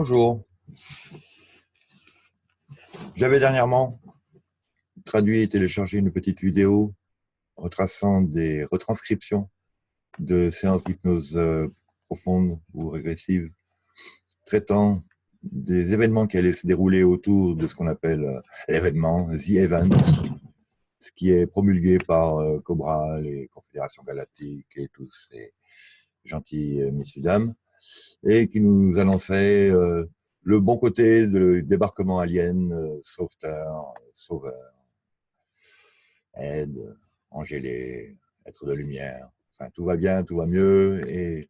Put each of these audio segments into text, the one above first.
Bonjour. J'avais dernièrement traduit et téléchargé une petite vidéo retraçant des retranscriptions de séances d'hypnose profonde ou régressive, traitant des événements qui allaient se dérouler autour de ce qu'on appelle l'événement, The Event, ce qui est promulgué par Cobra, les confédérations galactiques et tous ces gentils messieurs dames, et qui nous annonçait le bon côté du débarquement alien, sauveteur, sauveur, aide, Angélé, être de lumière. Enfin, tout va bien, tout va mieux.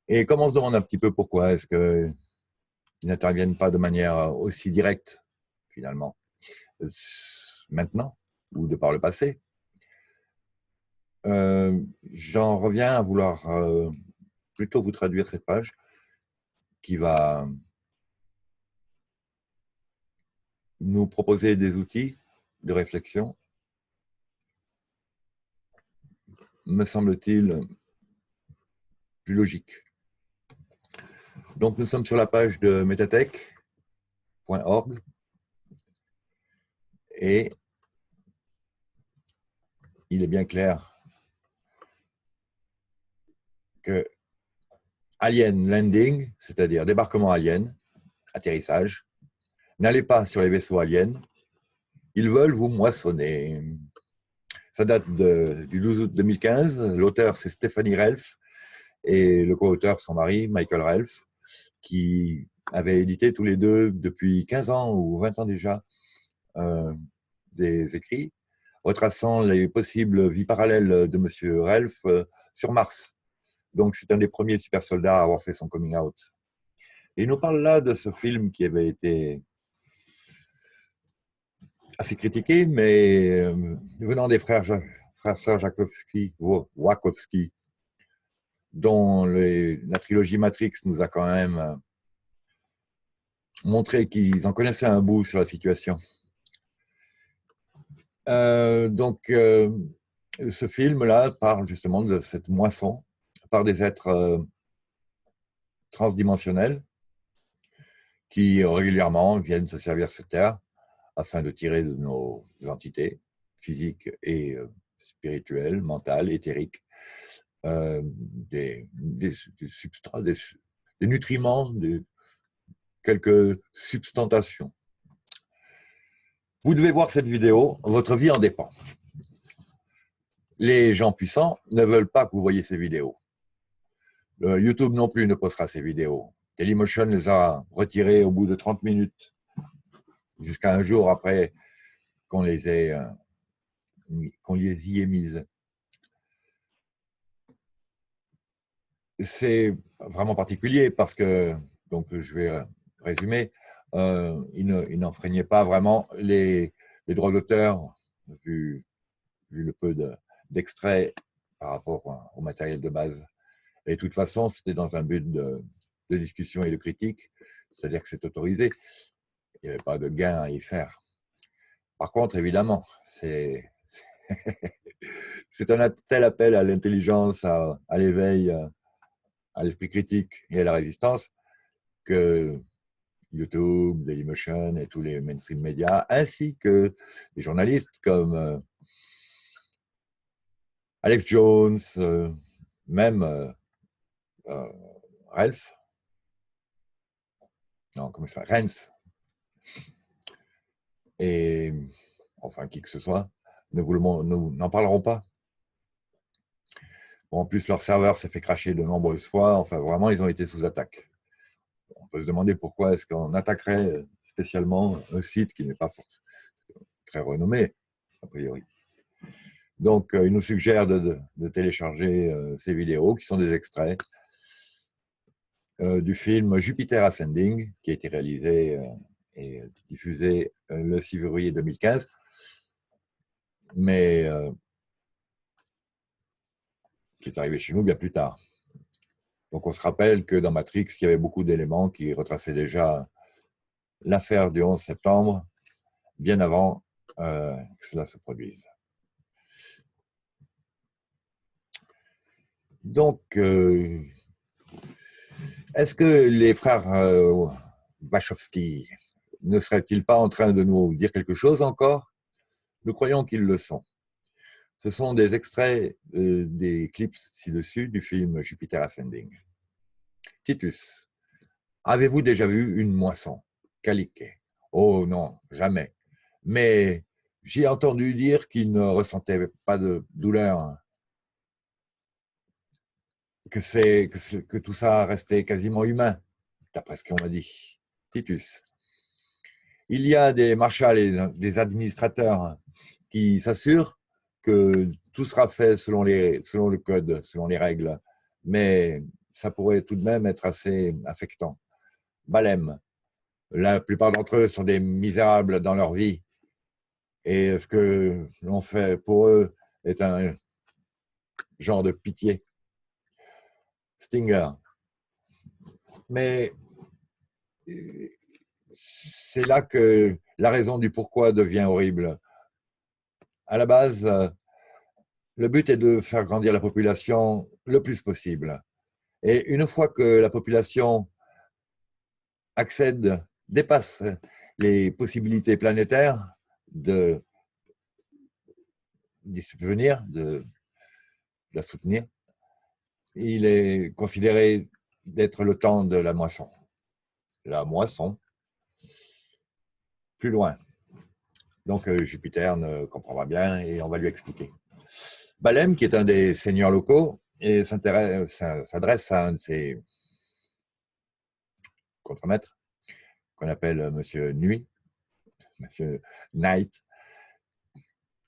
Et comme on se demande un petit peu pourquoi est-ce qu'ils n'interviennent pas de manière aussi directe, finalement, maintenant, ou de par le passé, j'en reviens à vouloir plutôt vous traduire cette page qui va nous proposer des outils de réflexion, me semble-t-il, plus logiques. Donc, nous sommes sur la page de metatech.org et il est bien clair que Alien Landing, c'est-à-dire débarquement alien, atterrissage, n'allez pas sur les vaisseaux aliens, ils veulent vous moissonner. Ça date du 12 août 2015, l'auteur c'est Stephanie Relf et le co-auteur son mari Michael Relf, qui avaient édité tous les deux depuis 15 ans ou 20 ans déjà des écrits retraçant les possibles vies parallèles de M. Relf sur Mars. Donc, c'est un des premiers super soldats à avoir fait son coming out. Et il nous parle là de ce film qui avait été assez critiqué, mais venant des frères sœurs Wachowski, dont la trilogie Matrix nous a quand même montré qu'ils en connaissaient un bout sur la situation. Ce film-là parle justement de cette moisson par des êtres transdimensionnels qui régulièrement viennent se servir sur Terre afin de tirer de nos entités physiques et spirituelles, mentales, éthériques, des substrats, des nutriments, quelques substantations. Vous devez voir cette vidéo, votre vie en dépend. Les gens puissants ne veulent pas que vous voyez ces vidéos. YouTube non plus ne postera ces vidéos. Dailymotion les a retirées au bout de 30 minutes, jusqu'à un jour après qu'on les y ait mises. C'est vraiment particulier parce que, donc je vais résumer, il n'enfreignait pas vraiment les droits d'auteur, vu le peu d'extraits par rapport au matériel de base. Et de toute façon, c'était dans un but de discussion et de critique, c'est-à-dire que c'est autorisé. Il n'y avait pas de gain à y faire. Par contre, évidemment, c'est un tel appel à l'intelligence, à l'éveil, à l'esprit critique et à la résistance que YouTube, Dailymotion et tous les mainstream médias, ainsi que les journalistes comme Alex Jones, même Ralph, non, comment ça s'appelle, Rens, et enfin qui que ce soit, n'en parleront pas. Bon, en plus, leur serveur s'est fait cracher de nombreuses fois. Enfin, vraiment, ils ont été sous attaque. On peut se demander pourquoi est-ce qu'on attaquerait spécialement un site qui n'est pas très renommé, a priori. Donc, il nous suggère de télécharger ces vidéos, qui sont des extraits du film Jupiter Ascending, qui a été réalisé et diffusé le 6 février 2015, mais qui est arrivé chez nous bien plus tard. Donc, on se rappelle que dans Matrix, il y avait beaucoup d'éléments qui retraçaient déjà l'affaire du 11 septembre, bien avant que cela se produise. Donc, Est-ce que les frères Wachowski ne seraient-ils pas en train de nous dire quelque chose encore? Nous croyons qu'ils le sont. Ce sont des extraits des clips ci-dessus du film Jupiter Ascending. Titus, avez-vous déjà vu une moisson? Caliquet. Oh non, jamais. Mais j'ai entendu dire qu'il ne ressentait pas de douleur, que tout ça restait quasiment humain, d'après ce qu'on m'a dit. Titus, il y a des marshals et des administrateurs qui s'assurent que tout sera fait selon le code, selon les règles, mais ça pourrait tout de même être assez affectant. Balem, la plupart d'entre eux sont des misérables dans leur vie, et ce que l'on fait pour eux est un genre de pitié. Stinger, mais c'est là que la raison du pourquoi devient horrible. À la base, le but est de faire grandir la population le plus possible. Et une fois que la population dépasse les possibilités planétaires d'y subvenir, de la soutenir, il est considéré d'être le temps de la moisson. La moisson, plus loin. Donc Jupiter ne comprend pas bien et on va lui expliquer. Balem, qui est un des seigneurs locaux, et s'adresse à un de ses contremaîtres, qu'on appelle Monsieur Nuit, Monsieur Knight.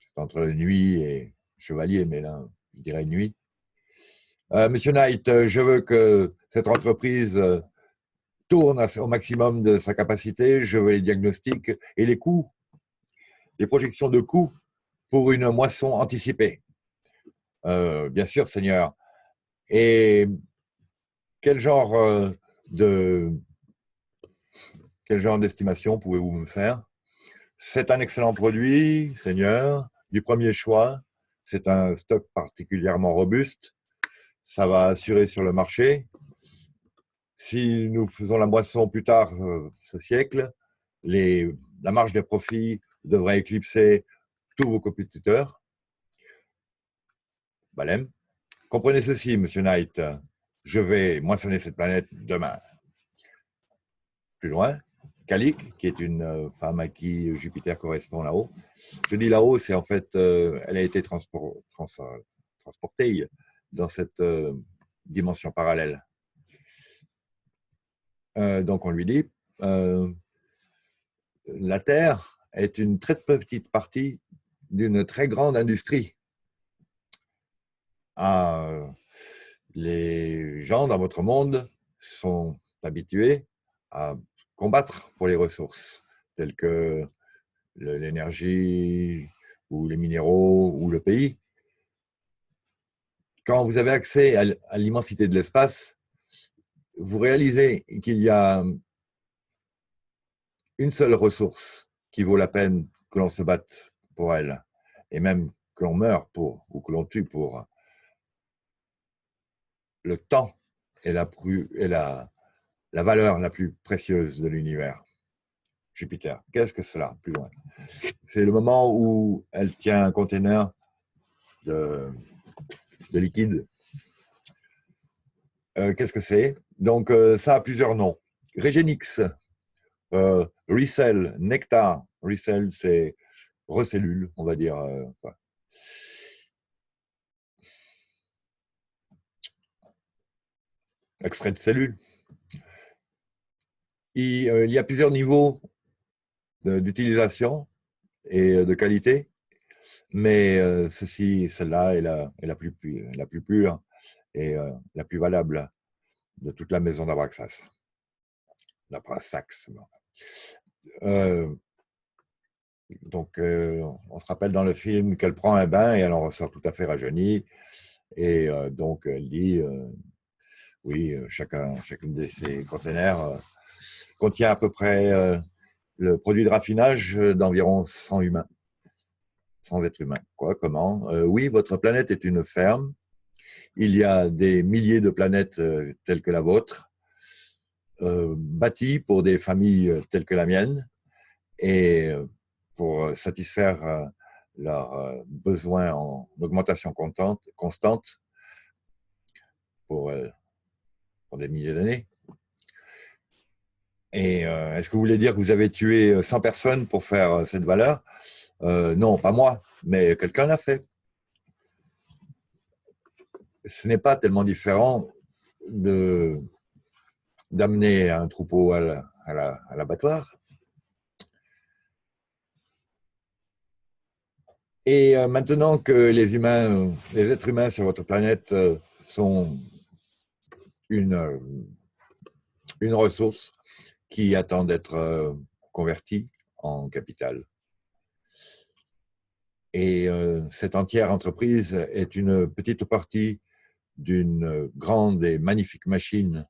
C'est entre nuit et chevalier, mais là, je dirais nuit. Monsieur Knight, je veux que cette entreprise tourne au maximum de sa capacité. Je veux les diagnostics et les coûts, les projections de coûts pour une moisson anticipée. Bien sûr, Seigneur. Et quel genre d'estimation pouvez-vous me faire? C'est un excellent produit, Seigneur, du premier choix. C'est un stock particulièrement robuste. Ça va assurer sur le marché. Si nous faisons la moisson plus tard ce siècle, la marge des profits devrait éclipser tous vos compétiteurs. Balem. Comprenez ceci, Monsieur Knight. Je vais moissonner cette planète demain. Plus loin, Calique, qui est une femme à qui Jupiter correspond là-haut. Je dis là-haut, c'est en fait, elle a été transportée dans cette dimension parallèle. Donc on lui dit, la Terre est une très petite partie d'une très grande industrie. Les gens dans votre monde sont habitués à combattre pour les ressources, telles que l'énergie, ou les minéraux, ou le pays. Quand vous avez accès à l'immensité de l'espace, vous réalisez qu'il y a une seule ressource qui vaut la peine que l'on se batte pour elle, et même que l'on meure pour, ou que l'on tue pour. Le temps est la valeur la plus précieuse de l'univers. Jupiter. Qu'est-ce que cela? Plus loin. C'est le moment où elle tient un conteneur de liquide. Qu'est-ce que c'est? Donc, ça a plusieurs noms. Régénix, Recell, Nectar. Recell, c'est recellule, on va dire. Extrait de cellules. Il y a plusieurs niveaux d'utilisation et de qualité, mais celle-là est la plus pure et la plus valable de toute la maison d'Abraxas. Donc, on se rappelle dans le film qu'elle prend un bain et elle en ressort tout à fait rajeunie. Et donc, elle dit, oui, chacune de ces containers contient à peu près le produit de raffinage d'environ 100 humains. 100 êtres humains. Quoi? Comment? Oui, votre planète est une ferme. Il y a des milliers de planètes telles que la vôtre. bâti pour des familles telles que la mienne et pour satisfaire leurs besoins en augmentation constante pour des milliers d'années. Et est-ce que vous voulez dire que vous avez tué 100 personnes pour faire cette valeur? Non, pas moi, mais quelqu'un l'a fait. Ce n'est pas tellement différent d'amener un troupeau à l'abattoir. Et maintenant que les êtres humains sur votre planète sont une ressource qui attend d'être convertie en capital. Et cette entière entreprise est une petite partie d'une grande et magnifique machine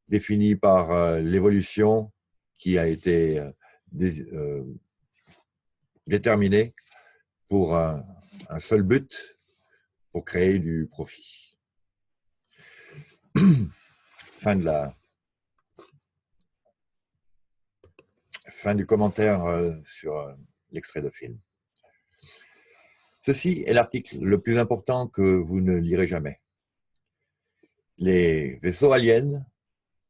définie par l'évolution qui a été déterminée pour un seul but, pour créer du profit. Fin du commentaire sur l'extrait de film. Ceci est l'article le plus important que vous ne lirez jamais. Les vaisseaux aliens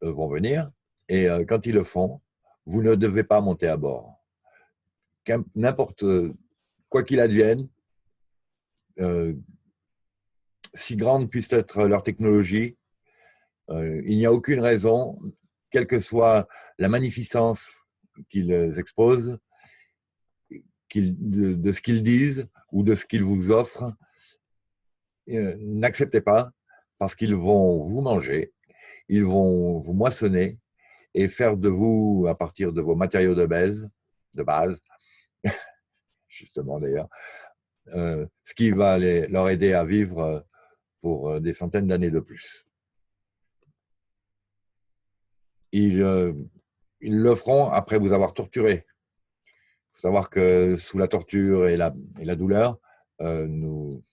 vont venir et quand ils le font, vous ne devez pas monter à bord. N'importe quoi qu'il advienne, si grande puisse être leur technologie, il n'y a aucune raison, quelle que soit la magnificence qu'ils exposent, de ce qu'ils disent ou de ce qu'ils vous offrent, n'acceptez pas parce qu'ils vont vous manger, ils vont vous moissonner et faire de vous, à partir de vos matériaux de base, justement d'ailleurs, ce qui va leur aider à vivre pour des centaines d'années de plus. Ils le feront après vous avoir torturé. Il faut savoir que sous la torture et la douleur, nous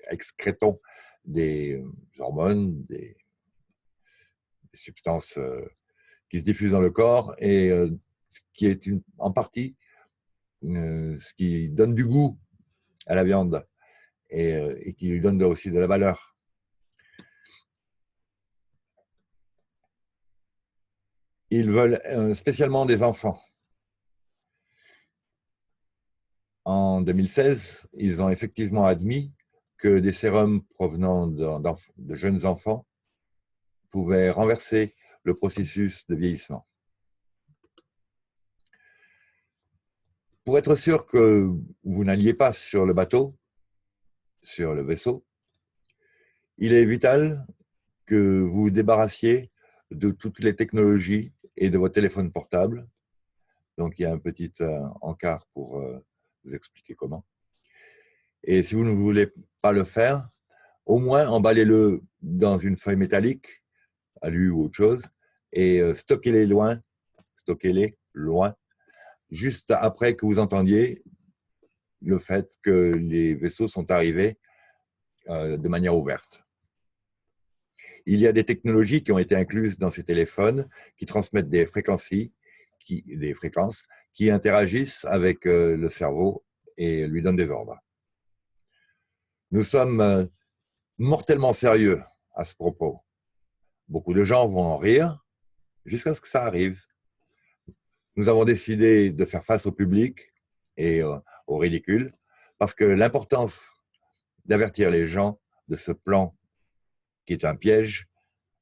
excrétons des hormones, des substances qui se diffusent dans le corps et ce qui est en partie ce qui donne du goût à la viande et qui lui donne aussi de la valeur. Ils veulent spécialement des enfants. En 2016, ils ont effectivement admis que des sérums provenant de jeunes enfants pouvaient renverser le processus de vieillissement. Pour être sûr que vous n'alliez pas sur le bateau, sur le vaisseau, il est vital que vous vous débarrassiez de toutes les technologies et de vos téléphones portables. Donc, il y a un petit encart pour vous expliquer comment. Et si vous ne voulez pas le faire, au moins emballez-le dans une feuille métallique, alu ou autre chose, et stockez-les loin, juste après que vous entendiez le fait que les vaisseaux sont arrivés de manière ouverte. Il y a des technologies qui ont été incluses dans ces téléphones qui transmettent des fréquences qui interagissent avec le cerveau et lui donnent des ordres. Nous sommes mortellement sérieux à ce propos. Beaucoup de gens vont en rire jusqu'à ce que ça arrive. Nous avons décidé de faire face au public et au ridicule parce que l'importance d'avertir les gens de ce plan qui est un piège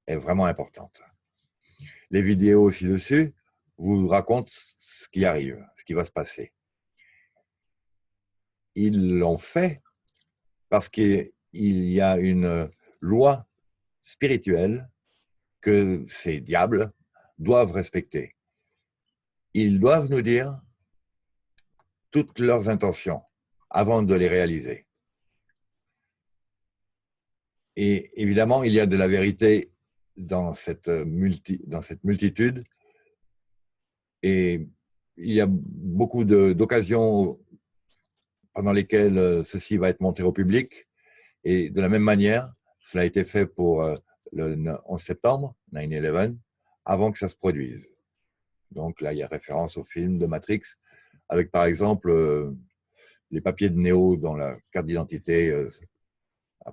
est vraiment importante. Les vidéos ci-dessus vous racontent ce qui arrive, ce qui va se passer. Ils l'ont fait parce qu'il y a une loi spirituelle que ces diables doivent respecter. Ils doivent nous dire toutes leurs intentions avant de les réaliser. Et évidemment, il y a de la vérité dans cette multitude et il y a beaucoup d'occasions pendant lesquelles ceci va être montré au public et de la même manière, cela a été fait pour le 11 septembre, 9/11, avant que ça se produise. Donc là, il y a référence au film de Matrix, avec par exemple les papiers de Néo dans la carte d'identité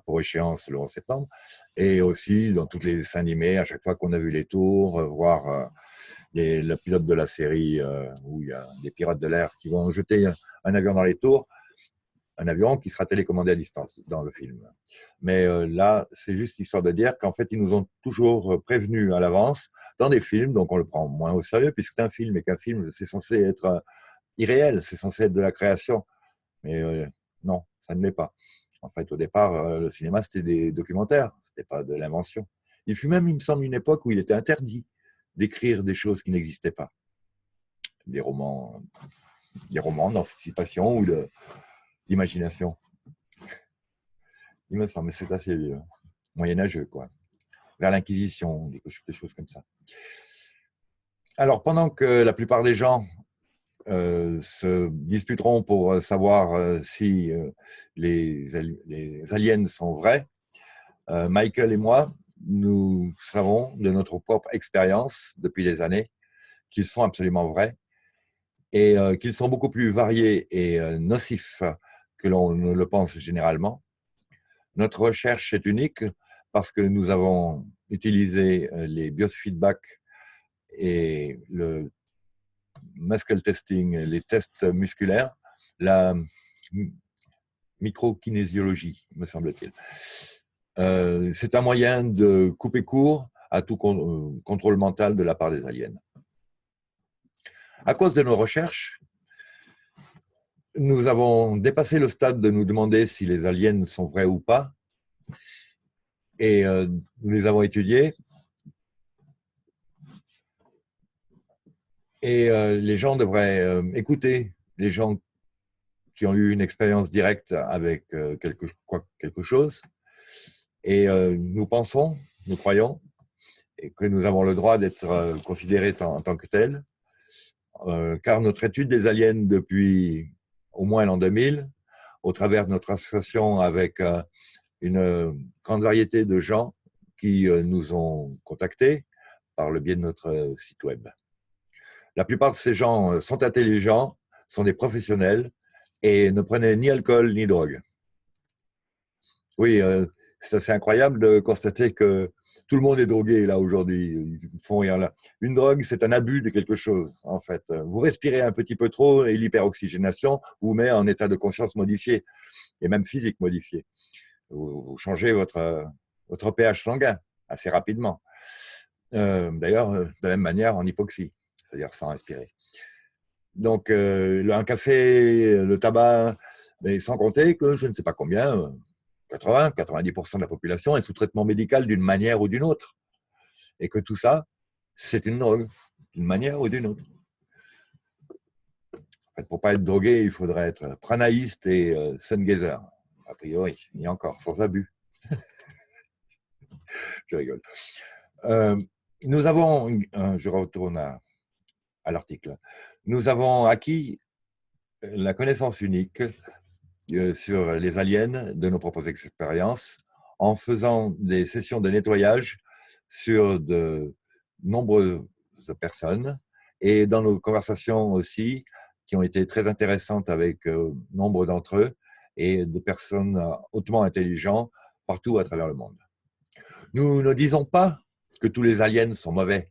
pour échéance le 11 septembre, et aussi dans tous les dessins animés, à chaque fois qu'on a vu les tours, voir le pilote de la série où il y a des pirates de l'air qui vont jeter un avion dans les tours, un avion qui sera télécommandé à distance dans le film. Mais là, c'est juste histoire de dire qu'en fait, ils nous ont toujours prévenus à l'avance dans des films, donc on le prend moins au sérieux, puisque c'est un film, et qu'un film, c'est censé être irréel, c'est censé être de la création. Mais non, ça ne l'est pas. En fait, au départ, le cinéma, c'était des documentaires, c'était pas de l'invention. Il fut même, il me semble, une époque où il était interdit d'écrire des choses qui n'existaient pas. Des romans d'anticipation ou d'imagination. Il me semble, mais c'est assez moyenâgeux, quoi. Vers l'Inquisition, des choses comme ça. Alors, pendant que la plupart des gens se disputeront pour savoir si les aliens sont vrais, Michael et moi, nous savons de notre propre expérience depuis des années qu'ils sont absolument vrais et qu'ils sont beaucoup plus variés et nocifs que l'on ne le pense généralement. Notre recherche est unique parce que nous avons utilisé les biofeedback et le muscle testing, les tests musculaires, la microkinésiologie, me semble-t-il. C'est un moyen de couper court à tout contrôle mental de la part des aliens. À cause de nos recherches, nous avons dépassé le stade de nous demander si les aliens sont vrais ou pas, et nous les avons étudiés. Et les gens devraient écouter les gens qui ont eu une expérience directe avec quelque chose. Et nous pensons, nous croyons, et que nous avons le droit d'être considérés en tant que tels, car notre étude des aliens depuis au moins l'an 2000, au travers de notre association avec une grande variété de gens qui nous ont contactés par le biais de notre site web. La plupart de ces gens sont intelligents, sont des professionnels et ne prenaient ni alcool ni drogue. Oui, c'est assez incroyable de constater que tout le monde est drogué là aujourd'hui. Ils font rien là. Une drogue, c'est un abus de quelque chose en fait. Vous respirez un petit peu trop et l'hyperoxygénation vous met en état de conscience modifié et même physique modifié. Vous changez votre pH sanguin assez rapidement. D'ailleurs, de la même manière en hypoxie, c'est-à-dire sans respirer. Donc, un café, le tabac, mais sans compter que je ne sais pas combien, 80-90% de la population est sous traitement médical d'une manière ou d'une autre. Et que tout ça, c'est une drogue, d'une manière ou d'une autre. En fait, pour ne pas être drogué, il faudrait être pranaïste et sungazer. A priori, et encore, sans abus. Je rigole. Nous avons, je retourne à l'article, nous avons acquis la connaissance unique sur les aliens de nos propres expériences en faisant des sessions de nettoyage sur de nombreuses personnes et dans nos conversations aussi qui ont été très intéressantes avec nombre d'entre eux et de personnes hautement intelligentes partout à travers le monde. Nous ne disons pas que tous les aliens sont mauvais.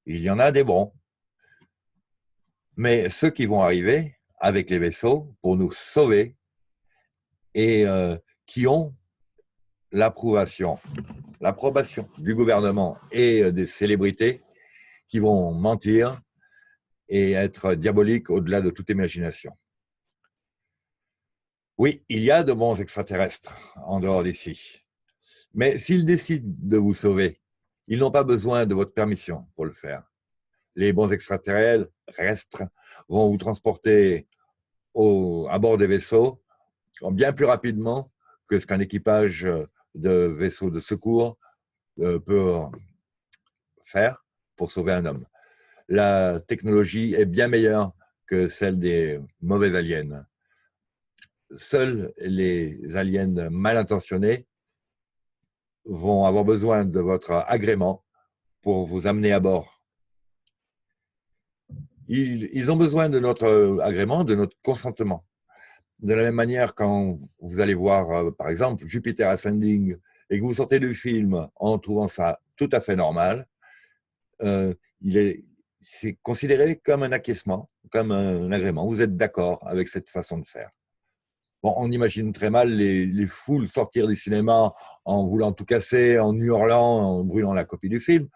Il y en a des bons. Mais ceux qui vont arriver avec les vaisseaux pour nous sauver et qui ont l'approbation du gouvernement et des célébrités qui vont mentir et être diaboliques au-delà de toute imagination. Oui, il y a de bons extraterrestres en dehors d'ici. Mais s'ils décident de vous sauver, ils n'ont pas besoin de votre permission pour le faire. Les bons extraterrestres vont vous transporter à bord des vaisseaux bien plus rapidement que ce qu'un équipage de vaisseaux de secours peut faire pour sauver un homme. La technologie est bien meilleure que celle des mauvais aliens. Seuls les aliens mal intentionnés vont avoir besoin de votre agrément pour vous amener à bord. Ils ont besoin de notre agrément, de notre consentement. De la même manière, quand vous allez voir, par exemple, Jupiter Ascending et que vous sortez du film en trouvant ça tout à fait normal, euh, c'est considéré comme un acquiescement, comme un agrément. Vous êtes d'accord avec cette façon de faire. Bon, on imagine très mal les foules sortir du cinéma en voulant tout casser, en hurlant, en brûlant la copie du film,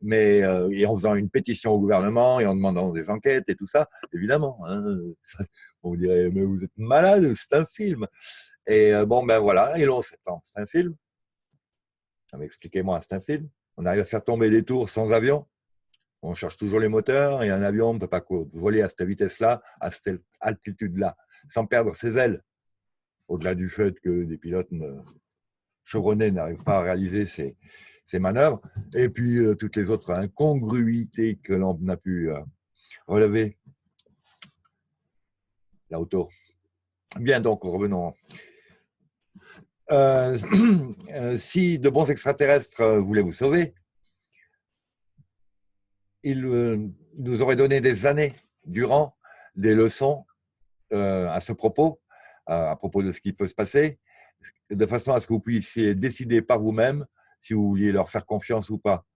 mais et en faisant une pétition au gouvernement et en demandant des enquêtes et tout ça, évidemment. Hein, on dirait, mais vous êtes malade, c'est un film. Et bon, ben voilà, et l'on s'étend. C'est un film. Ah, expliquez-moi, c'est un film. On arrive à faire tomber des tours sans avion. On cherche toujours les moteurs et un avion ne peut pas voler à cette vitesse-là, à cette altitude-là, sans perdre ses ailes. Au-delà du fait que des pilotes chevronnés n'arrivent pas à réaliser ces manœuvres. Et puis, toutes les autres incongruités que l'on a pu relever là autour. Bien, donc, revenons. Si de bons extraterrestres voulaient vous sauver, ils nous auraient donné des années durant des leçons à ce propos, à propos de ce qui peut se passer, de façon à ce que vous puissiez décider par vous-même si vous vouliez leur faire confiance ou pas.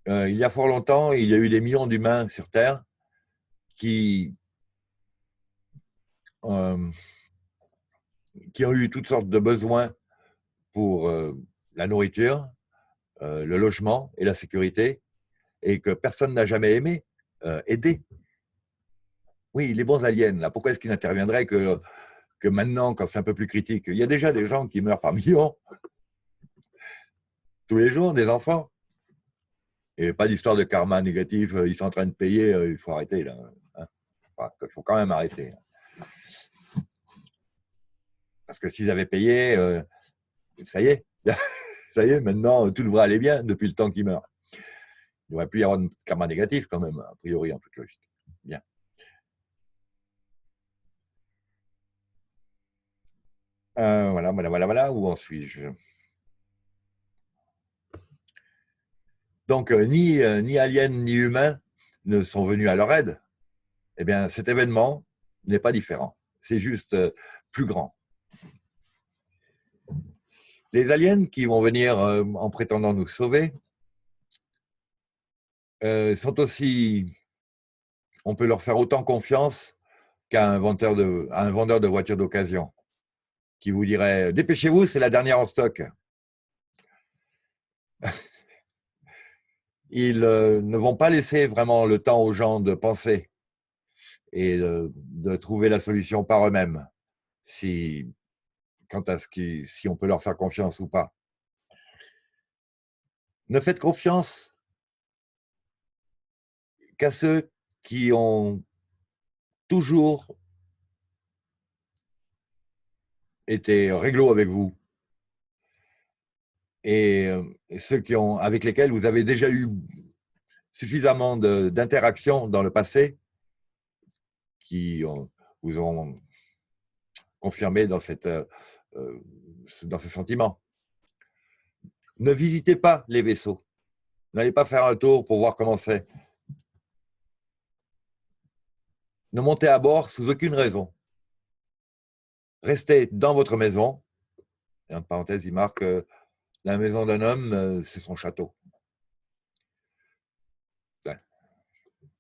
Il y a fort longtemps, il y a eu des millions d'humains sur Terre euh, qui ont eu toutes sortes de besoins pour la nourriture, le logement et la sécurité, et que personne n'a jamais aimé aider. Oui, les bons aliens, là, pourquoi est-ce qu'ils n'interviendraient que maintenant, quand c'est un peu plus critique? Il y a déjà des gens qui meurent par millions, tous les jours, des enfants. Et pas d'histoire de karma négatif, ils sont en train de payer, il faut arrêter, là. Hein, il faut quand même arrêter. Parce que s'ils avaient payé, ça y est, ça y est, maintenant, tout devrait aller bien depuis le temps qu'ils meurent. Il aurait pu y avoir de karma négatif quand même, a priori, en toute logique. Bien. Voilà, où en suis-je? Donc, ni aliens ni humains ne sont venus à leur aide. Eh bien, cet événement n'est pas différent. C'est juste plus grand. Les aliens qui vont venir en prétendant nous sauver sont aussi, on peut leur faire autant confiance qu'à un vendeur de voitures d'occasion qui vous dirait « Dépêchez-vous, c'est la dernière en stock ». Ils ne vont pas laisser vraiment le temps aux gens de penser et de trouver la solution par eux-mêmes, quant à si on peut leur faire confiance ou pas. Ne faites confiance qu'à ceux qui ont toujours été réglo avec vous et ceux avec lesquels vous avez déjà eu suffisamment d'interactions dans le passé qui vous ont confirmé dans ce sentiment. Ne visitez pas les vaisseaux. N'allez pas faire un tour pour voir comment c'est. Ne montez à bord sous aucune raison. Restez dans votre maison. Et entre parenthèses, il marque la maison d'un homme, c'est son château.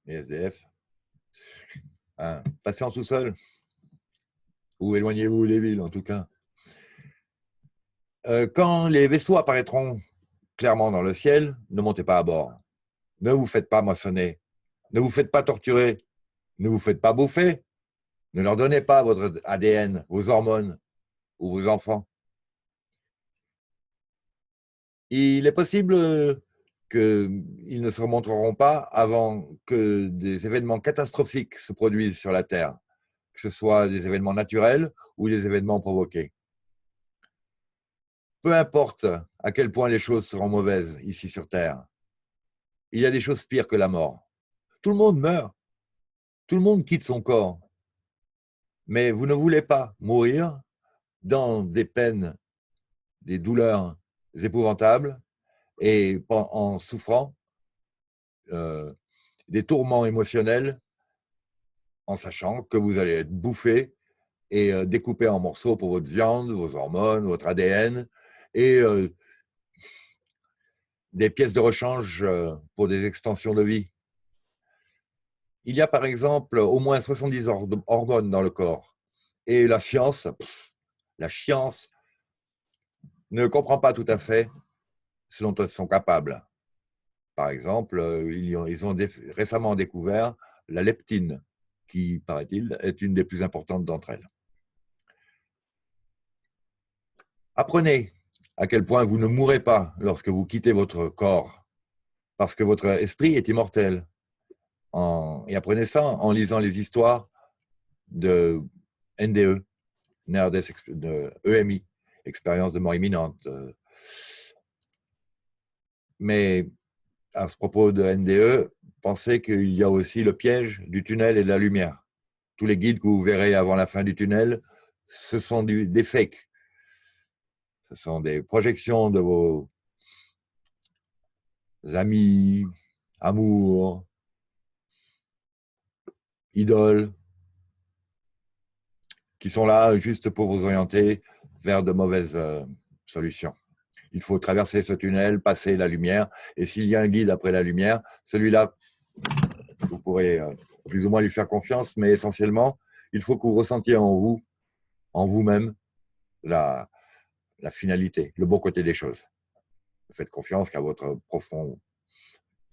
Les SDF. Passez en sous-sol. Ou éloignez-vous des villes, en tout cas. Quand les vaisseaux apparaîtront clairement dans le ciel, ne montez pas à bord. Ne vous faites pas moissonner. Ne vous faites pas torturer. Ne vous faites pas bouffer. Ne leur donnez pas votre ADN, vos hormones ou vos enfants. Il est possible qu'ils ne se remonteront pas avant que des événements catastrophiques se produisent sur la Terre, que ce soit des événements naturels ou des événements provoqués. Peu importe à quel point les choses seront mauvaises ici sur Terre, il y a des choses pires que la mort. Tout le monde meurt, tout le monde quitte son corps, mais vous ne voulez pas mourir dans des peines des douleurs épouvantables et en souffrant des tourments émotionnels en sachant que vous allez être bouffé et découpé en morceaux pour votre viande, vos hormones, votre ADN et des pièces de rechange pour des extensions de vie. Il y a par exemple au moins 70 hormones dans le corps et la science ne comprend pas tout à fait ce dont elles sont capables. Par exemple, ils ont récemment découvert la leptine, qui, paraît-il, est une des plus importantes d'entre elles. Apprenez à quel point vous ne mourrez pas lorsque vous quittez votre corps, parce que votre esprit est immortel. Et apprenez ça en lisant les histoires de NDE, de EMI, expérience de mort imminente. Mais à ce propos de NDE, pensez qu'il y a aussi le piège du tunnel et de la lumière. Tous les guides que vous verrez avant la fin du tunnel, ce sont des fakes. Ce sont des projections de vos amis, amours, idoles, qui sont là juste pour vous orienter vers de mauvaises solutions. Il faut traverser ce tunnel, passer la lumière, et s'il y a un guide après la lumière, celui-là, vous pourrez plus ou moins lui faire confiance, mais essentiellement, il faut que vous ressentiez en vous-même, la finalité, le bon côté des choses. Faites confiance qu'à votre profond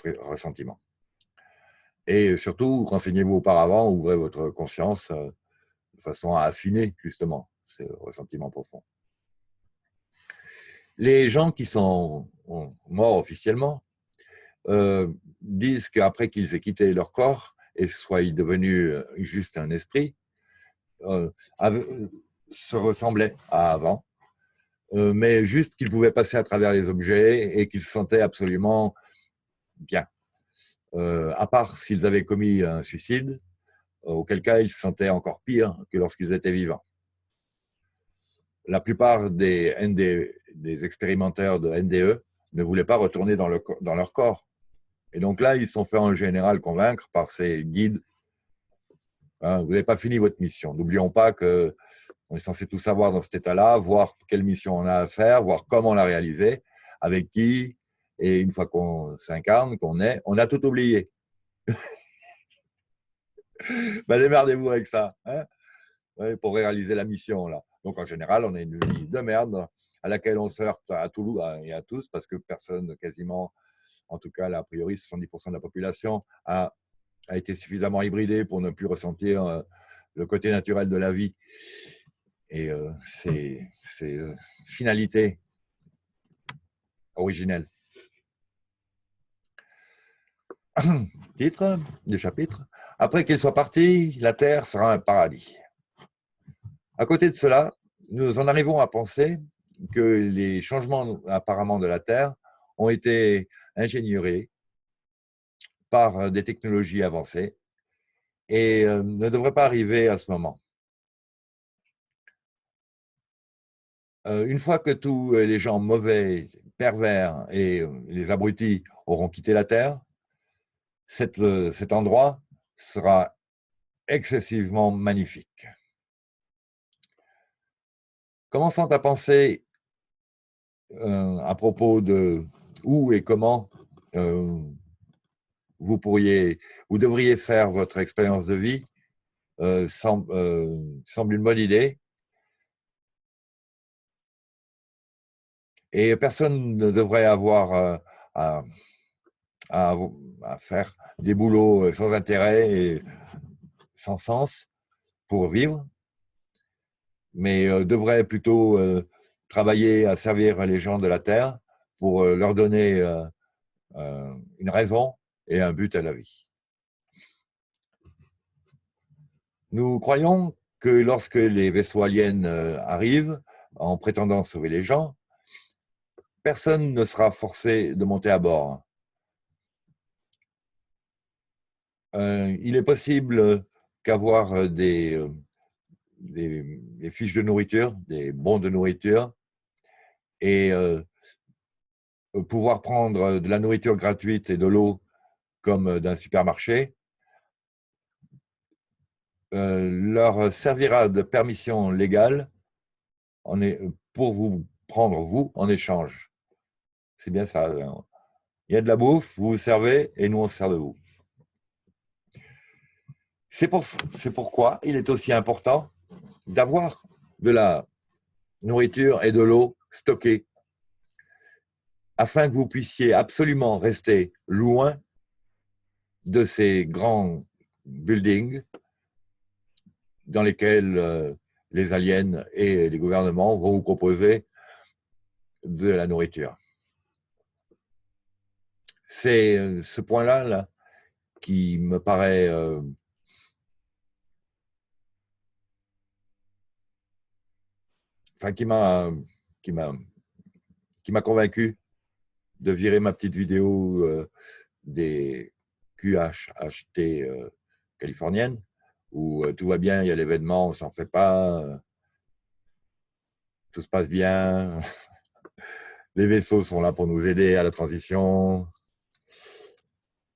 ressentiment. Et surtout, renseignez-vous auparavant, ouvrez votre conscience de façon à affiner justement ce ressentiment profond. Les gens qui sont morts officiellement disent qu'après qu'ils aient quitté leur corps et soient devenus juste un esprit, se ressemblaient à avant, mais juste qu'ils pouvaient passer à travers les objets et qu'ils se sentaient absolument bien. À part s'ils avaient commis un suicide, auquel cas ils se sentaient encore pire que lorsqu'ils étaient vivants. La plupart des expérimenteurs de NDE ne voulaient pas retourner dans leur corps. Et donc là, ils se sont fait en général convaincre par ces guides. Hein, vous n'avez pas fini votre mission. N'oublions pas qu'on est censé tout savoir dans cet état-là, voir quelle mission on a à faire, voir comment la réaliser, avec qui. Et une fois qu'on s'incarne, on a tout oublié. Ben, démerdez-vous avec ça, hein, pour réaliser la mission, là. Donc, en général, on a une vie de merde à laquelle on se heurte à Toulouse et à tous, parce que personne, quasiment, en tout cas, là, a priori, 70% de la population a été suffisamment hybridée pour ne plus ressentir le côté naturel de la vie et ses finalités originelles. Titre du chapitre. Après qu'il soit parti, la terre sera un paradis. À côté de cela, nous en arrivons à penser que les changements apparemment de la Terre ont été ingénieurs par des technologies avancées et ne devraient pas arriver à ce moment. Une fois que tous les gens mauvais, pervers et les abrutis auront quitté la Terre, cet endroit sera excessivement magnifique. Commençons à penser à propos de où et comment vous devriez faire votre expérience de vie, semble une bonne idée. Et personne ne devrait avoir à faire des boulots sans intérêt et sans sens pour vivre, mais devrait plutôt travailler à servir les gens de la Terre pour leur donner une raison et un but à la vie. Nous croyons que lorsque les vaisseaux aliens arrivent en prétendant sauver les gens, personne ne sera forcé de monter à bord. Il est possible qu'avoir des fiches de nourriture, des bons de nourriture, et pouvoir prendre de la nourriture gratuite et de l'eau comme d'un supermarché, leur servira de permission légale pour vous prendre, vous, en échange. C'est bien ça. Il y a de la bouffe, vous vous servez, et nous, on se sert de vous. C'est pourquoi il est aussi important d'avoir de la nourriture et de l'eau stockées afin que vous puissiez absolument rester loin de ces grands buildings dans lesquels les aliens et les gouvernements vont vous proposer de la nourriture. C'est ce point-là là, qui me paraît qui m'a convaincu de virer ma petite vidéo des QHHT californiennes, où tout va bien, il y a l'événement, on ne s'en fait pas, tout se passe bien, les vaisseaux sont là pour nous aider à la transition.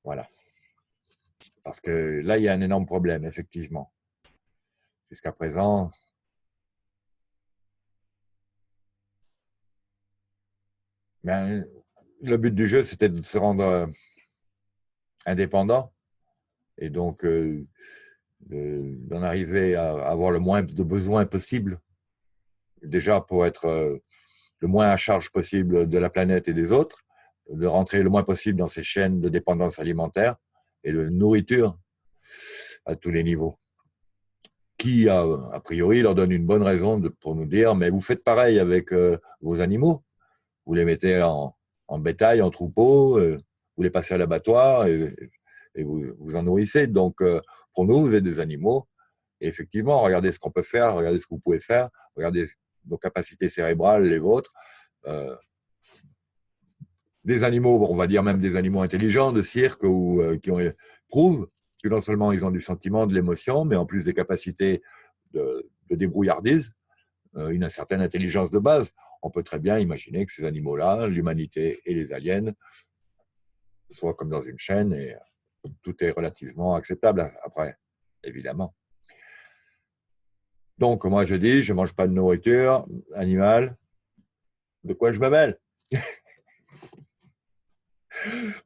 Voilà. Parce que là, il y a un énorme problème, effectivement. Jusqu'à présent, ben, le but du jeu, c'était de se rendre indépendant et donc d'en arriver à avoir le moins de besoins possible, déjà pour être le moins à charge possible de la planète et des autres, de rentrer le moins possible dans ces chaînes de dépendance alimentaire et de nourriture à tous les niveaux, qui, a priori, leur donne une bonne raison pour nous dire, mais vous faites pareil avec vos animaux, vous les mettez en bétail, en troupeau, vous les passez à l'abattoir et vous en nourrissez. Donc, pour nous, vous êtes des animaux. Et effectivement, regardez ce qu'on peut faire, regardez ce que vous pouvez faire, regardez nos capacités cérébrales, les vôtres. Des animaux, on va dire même des animaux intelligents de cirque ou qui prouvent que non seulement ils ont du sentiment, de l'émotion, mais en plus des capacités de débrouillardise, une certaine intelligence de base. On peut très bien imaginer que ces animaux-là, l'humanité et les aliens, soient comme dans une chaîne et tout est relativement acceptable après, évidemment. Donc, moi, je dis, je ne mange pas de nourriture animale. De quoi je me mêle?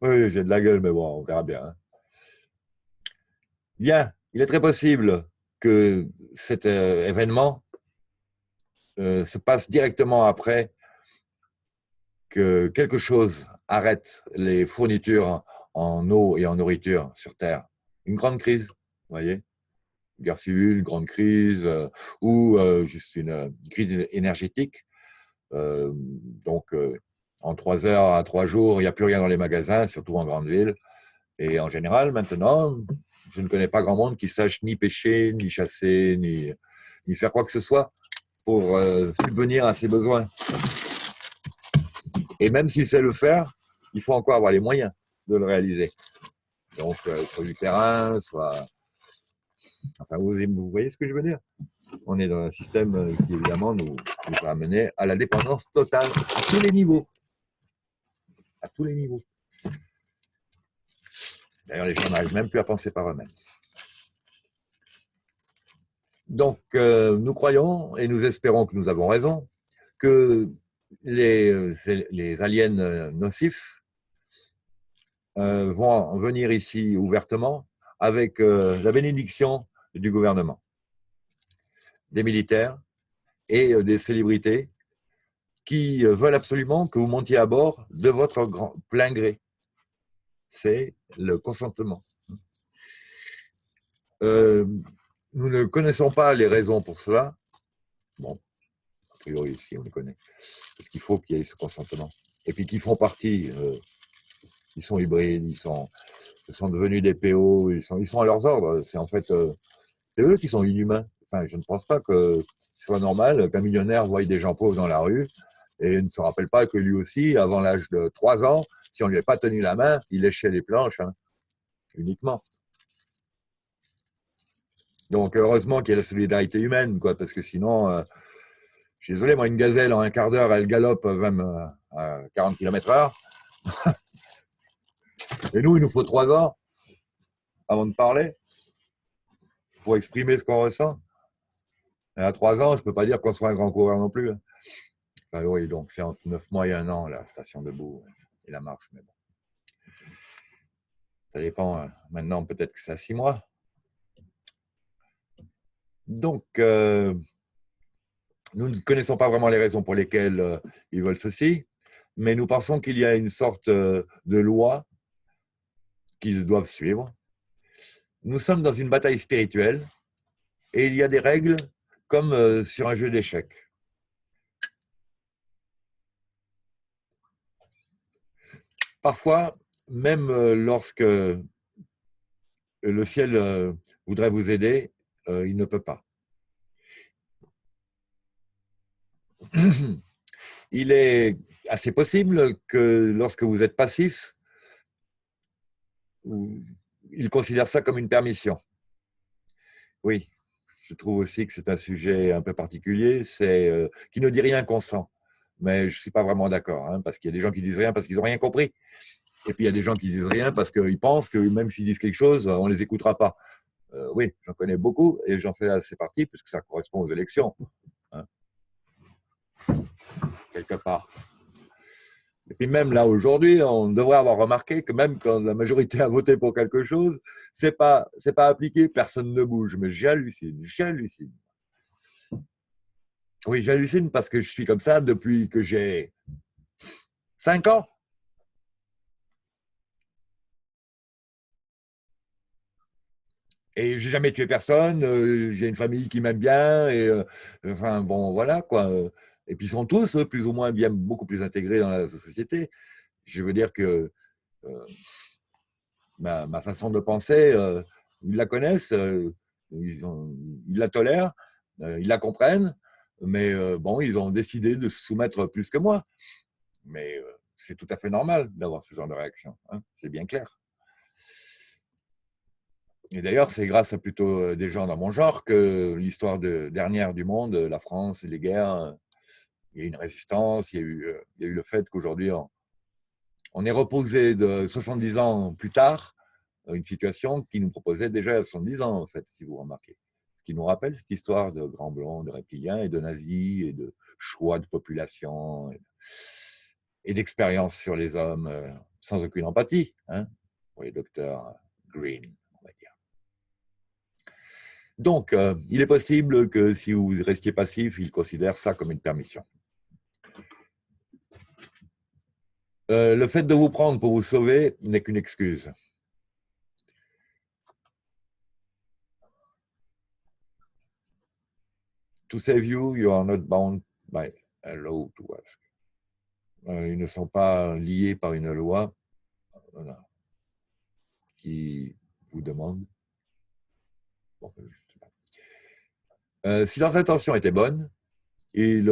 Oui, j'ai de la gueule, mais bon, on verra bien. Hein. Bien, il est très possible que cet événement se passe directement après que quelque chose arrête les fournitures en eau et en nourriture sur Terre. Une grande crise, vous voyez, guerre civile, grande crise, ou juste une crise énergétique. Donc, en 3 heures à 3 jours, il n'y a plus rien dans les magasins, surtout en grande ville. Et en général, maintenant, je ne connais pas grand monde qui sache ni pêcher, ni chasser, ni faire quoi que ce soit pour subvenir à ses besoins. Et même s'il sait le faire, il faut encore avoir les moyens de le réaliser. Donc, soit du terrain, soit... Enfin, vous voyez ce que je veux dire? On est dans un système qui, évidemment, nous a amené à la dépendance totale à tous les niveaux. À tous les niveaux. D'ailleurs, les gens n'arrivent même plus à penser par eux-mêmes. Donc, nous croyons et nous espérons que nous avons raison, que les aliens nocifs vont venir ici ouvertement avec la bénédiction du gouvernement, des militaires et des célébrités qui veulent absolument que vous montiez à bord de votre plein gré. C'est le consentement. Nous ne connaissons pas les raisons pour cela. Bon, a priori, si, on les connaît. Parce qu'il faut qu'il y ait ce consentement. Et puis qui font partie, ils sont hybrides, ils sont devenus des PO, ils sont à leurs ordres. C'est en fait, c'est eux qui sont inhumains. Enfin, je ne pense pas que ce soit normal qu'un millionnaire voie des gens pauvres dans la rue et ne se rappelle pas que lui aussi, avant l'âge de 3 ans, si on ne lui avait pas tenu la main, il léchait les planches, hein, uniquement. Donc, heureusement qu'il y a la solidarité humaine, quoi, parce que sinon, suis désolé, moi, une gazelle, en un quart d'heure, elle galope même à 40 km/h. Et nous, il nous faut 3 ans avant de parler pour exprimer ce qu'on ressent. Et à 3 ans, je ne peux pas dire qu'on soit un grand coureur non plus. Enfin, oui, donc c'est entre 9 mois et 1 an, la station debout et la marche. Mais bon. Ça dépend. Maintenant, peut-être que c'est à 6 mois. Donc, nous ne connaissons pas vraiment les raisons pour lesquelles ils veulent ceci, mais nous pensons qu'il y a une sorte de loi qu'ils doivent suivre. Nous sommes dans une bataille spirituelle et il y a des règles comme sur un jeu d'échecs. Parfois, même lorsque le ciel voudrait vous aider, il ne peut pas. Il est assez possible que lorsque vous êtes passif, il considère ça comme une permission. Oui, je trouve aussi que c'est un sujet un peu particulier, c'est qui ne dit rien qu'on sent. Mais je ne suis pas vraiment d'accord, hein, parce qu'il y a des gens qui disent rien parce qu'ils n'ont rien compris. Et puis il y a des gens qui disent rien parce qu'ils pensent que même s'ils disent quelque chose, on ne les écoutera pas. Oui, j'en connais beaucoup et j'en fais assez partie puisque ça correspond aux élections, hein, quelque part. Et puis même là aujourd'hui, on devrait avoir remarqué que même quand la majorité a voté pour quelque chose, c'est pas appliqué, personne ne bouge. Mais j'hallucine. Oui, j'hallucine parce que je suis comme ça depuis que j'ai 5 ans. Et j'ai jamais tué personne, j'ai une famille qui m'aime bien, et enfin bon, voilà quoi. Et puis ils sont tous plus ou moins bien, beaucoup plus intégrés dans la société. Je veux dire que euh, ma façon de penser, ils la connaissent, ils la tolèrent, ils la comprennent, mais bon, ils ont décidé de se soumettre plus que moi. Mais c'est tout à fait normal d'avoir ce genre de réaction, hein, c'est bien clair. Et d'ailleurs, c'est grâce à plutôt des gens dans mon genre que l'histoire dernière du monde, la France, les guerres, il y a eu une résistance, il y a eu le fait qu'aujourd'hui, on est reposé de 70 ans plus tard, une situation qui nous proposait déjà à 70 ans, en fait, si vous remarquez. Ce qui nous rappelle cette histoire de grands blancs, de reptiliens et de nazis et de choix de population et d'expérience sur les hommes sans aucune empathie, hein, pour les docteurs Green, on va dire. Donc, il est possible que si vous restiez passif, ils considèrent ça comme une permission. Le fait de vous prendre pour vous sauver n'est qu'une excuse. To save you, you are not bound by a law to ask. Ils ne sont pas liés par une loi, voilà, qui vous demande. Bon, si leurs intentions étaient bonnes, ils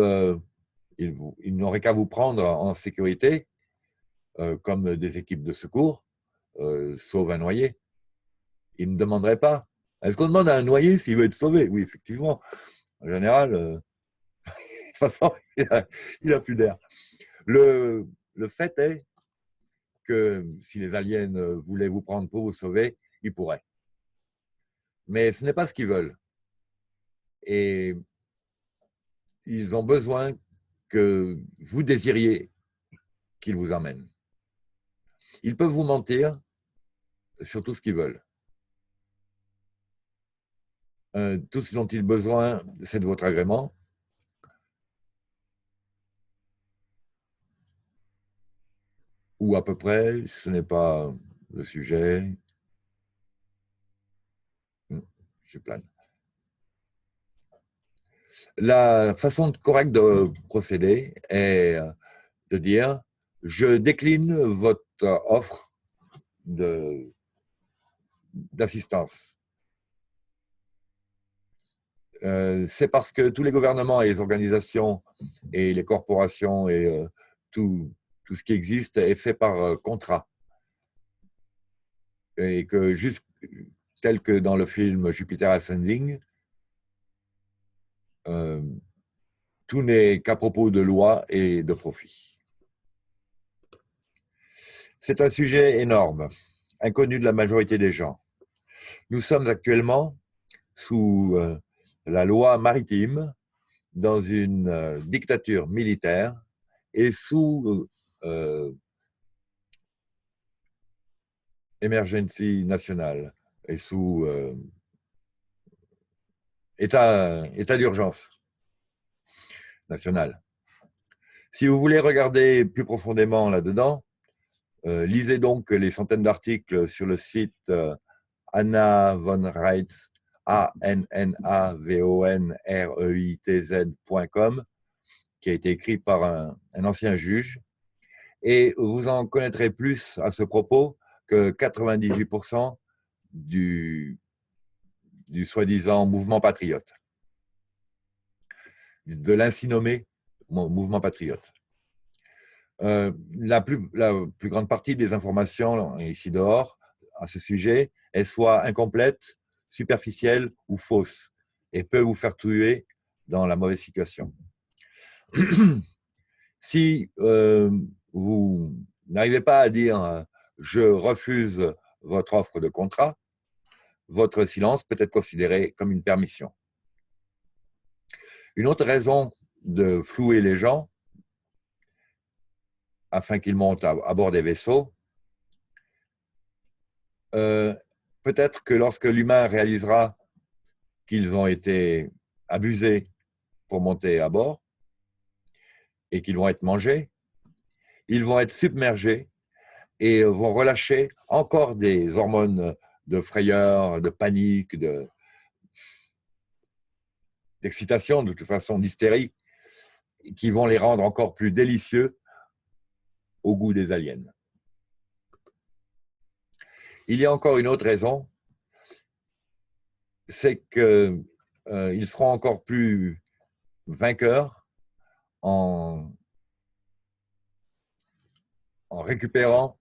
n'auraient qu'à vous prendre en sécurité, comme des équipes de secours, sauf un noyé. Ils ne demanderaient pas. Est-ce qu'on demande à un noyé s'il veut être sauvé? Oui, effectivement. En général, de toute façon, il n'a plus d'air. Le fait est que si les aliens voulaient vous prendre pour vous sauver, ils pourraient. Mais ce n'est pas ce qu'ils veulent. Et ils ont besoin que vous désiriez qu'ils vous emmènent. Ils peuvent vous mentir sur tout ce qu'ils veulent. Tout ce dont ils ont besoin, c'est de votre agrément. Ou à peu près, ce n'est pas le sujet. Je plane. La façon correcte de procéder est de dire je décline votre offre d'assistance. C'est parce que tous les gouvernements et les organisations et les corporations et tout ce qui existe est fait par contrat. Et que juste tel que dans le film Jupiter Ascending, tout n'est qu'à propos de loi et de profit. C'est un sujet énorme, inconnu de la majorité des gens. Nous sommes actuellement sous la loi maritime, dans une dictature militaire et sous emergency nationale et sous état d'urgence nationale. Si vous voulez regarder plus profondément là-dedans, lisez donc les centaines d'articles sur le site Anna von Reitz, ANNAVONREITZ.com, qui a été écrit par un ancien juge. Et vous en connaîtrez plus à ce propos que 98% du soi-disant mouvement patriote, de l'ainsi nommé mouvement patriote. La plus grande partie des informations ici dehors à ce sujet est soit incomplète, superficielle ou fausse et peut vous faire tuer dans la mauvaise situation. Si vous n'arrivez pas à dire « je refuse votre offre de contrat », votre silence peut être considéré comme une permission. Une autre raison de flouer les gens afin qu'ils montent à bord des vaisseaux, peut-être que lorsque l'humain réalisera qu'ils ont été abusés pour monter à bord et qu'ils vont être mangés, ils vont être submergés et vont relâcher encore des hormones de frayeur, de panique, d'excitation, de toute façon, d'hystérie, qui vont les rendre encore plus délicieux au goût des aliens. Il y a encore une autre raison, c'est qu'ils seront encore plus vainqueurs en récupérant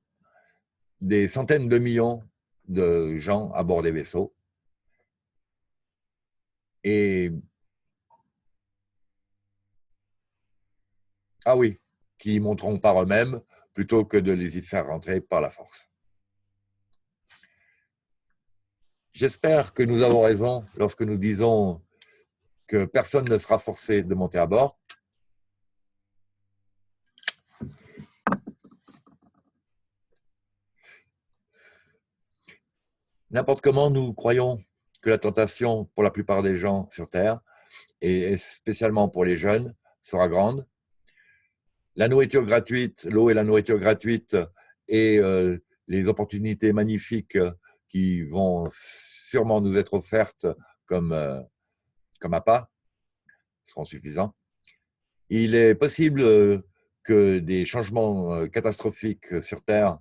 des centaines de millions de gens à bord des vaisseaux. Et ah oui, qui y monteront par eux-mêmes plutôt que de les y faire rentrer par la force. J'espère que nous avons raison lorsque nous disons que personne ne sera forcé de monter à bord. N'importe comment, nous croyons que la tentation pour la plupart des gens sur Terre, et spécialement pour les jeunes, sera grande. La nourriture gratuite, l'eau et la nourriture gratuite et les opportunités magnifiques qui vont sûrement nous être offertes comme appât seront suffisants. Il est possible que des changements catastrophiques sur Terre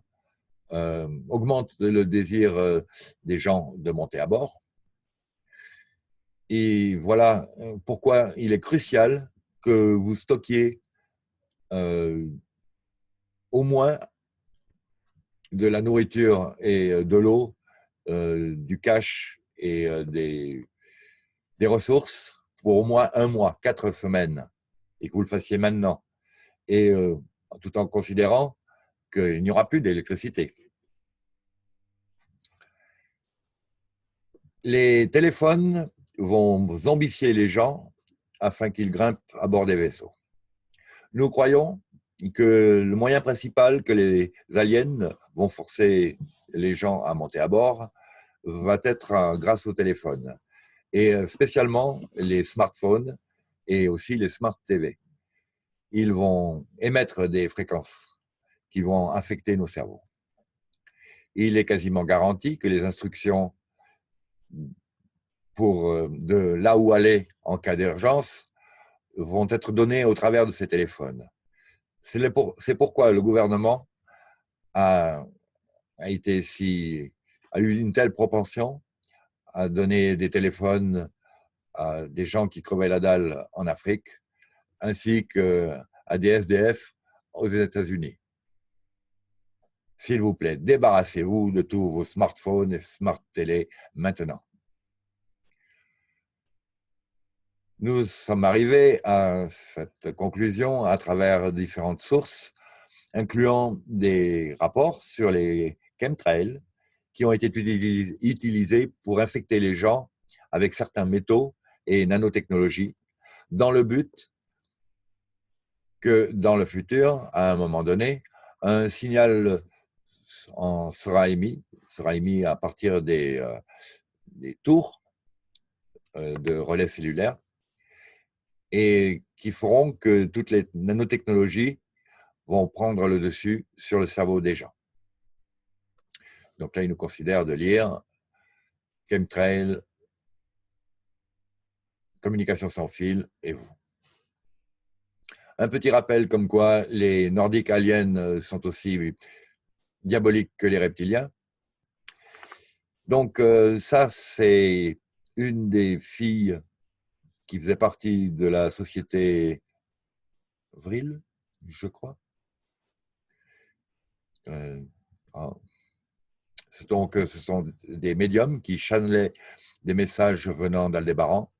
augmentent le désir des gens de monter à bord. Et voilà pourquoi il est crucial que vous stockiez au moins de la nourriture et de l'eau, du cash et des ressources pour au moins un mois, 4 semaines, et que vous le fassiez maintenant. Et tout en considérant qu'il n'y aura plus d'électricité. Les téléphones vont zombifier les gens afin qu'ils grimpent à bord des vaisseaux. Nous croyons que le moyen principal que les aliens vont forcer les gens à monter à bord va être grâce au téléphone, et spécialement les smartphones et aussi les smart TV. Ils vont émettre des fréquences qui vont affecter nos cerveaux. Il est quasiment garanti que les instructions pour de là où aller en cas d'urgence vont être données au travers de ces téléphones. C'est pourquoi le gouvernement a eu une telle propension à donner des téléphones à des gens qui crevaient la dalle en Afrique, ainsi qu'à des SDF aux États-Unis. S'il vous plaît, débarrassez-vous de tous vos smartphones et smart télé maintenant. Nous sommes arrivés à cette conclusion à travers différentes sources, incluant des rapports sur les chemtrails qui ont été utilisés pour infecter les gens avec certains métaux et nanotechnologies, dans le but que dans le futur, à un moment donné, un signal sera émis à partir des tours de relais cellulaires et qui feront que toutes les nanotechnologies vont prendre le dessus sur le cerveau des gens. Donc là, ils nous considèrent de lire chemtrail, communication sans fil et vous. Un petit rappel comme quoi les Nordiques aliens sont aussi diaboliques que les reptiliens. Donc ça, c'est une des filles qui faisait partie de la société Vril, je crois. Donc, ce sont des médiums qui channelaient des messages venant d'Aldébaran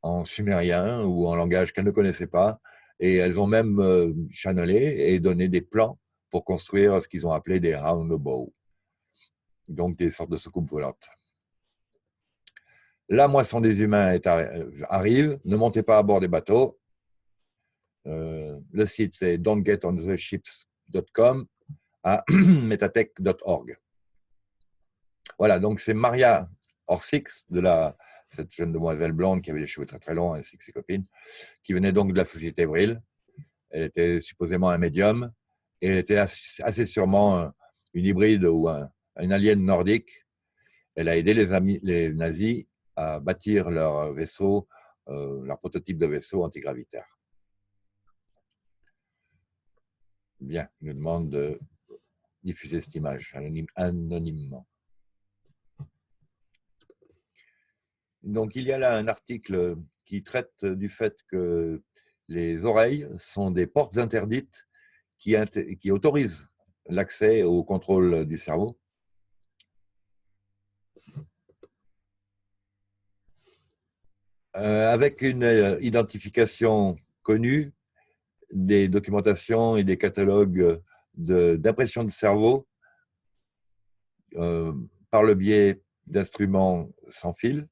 en sumérien ou en langage qu'elles ne connaissaient pas. Et elles ont même channelé et donné des plans pour construire ce qu'ils ont appelé des roundabouts, donc des sortes de soucoupes volantes. La moisson des humains arrive. Ne montez pas à bord des bateaux. Le site, c'est don'tgetonthiships.com à metatech.org. Voilà, donc c'est Maria Orsix, cette jeune demoiselle blonde qui avait les cheveux très très longs, ainsi que ses copines, qui venait donc de la société Vril. Elle était supposément un médium, et elle était assez sûrement une hybride ou un alien nordique. Elle a aidé les nazis à bâtir leur vaisseau, leur prototype de vaisseau antigravitaire. Bien, il nous demande de diffuser cette image anonymement. Donc, il y a là un article qui traite du fait que les oreilles sont des portes interdites qui autorisent l'accès au contrôle du cerveau. Avec une identification connue, des documentations et des catalogues d'impression de cerveau par le biais d'instruments sans fil.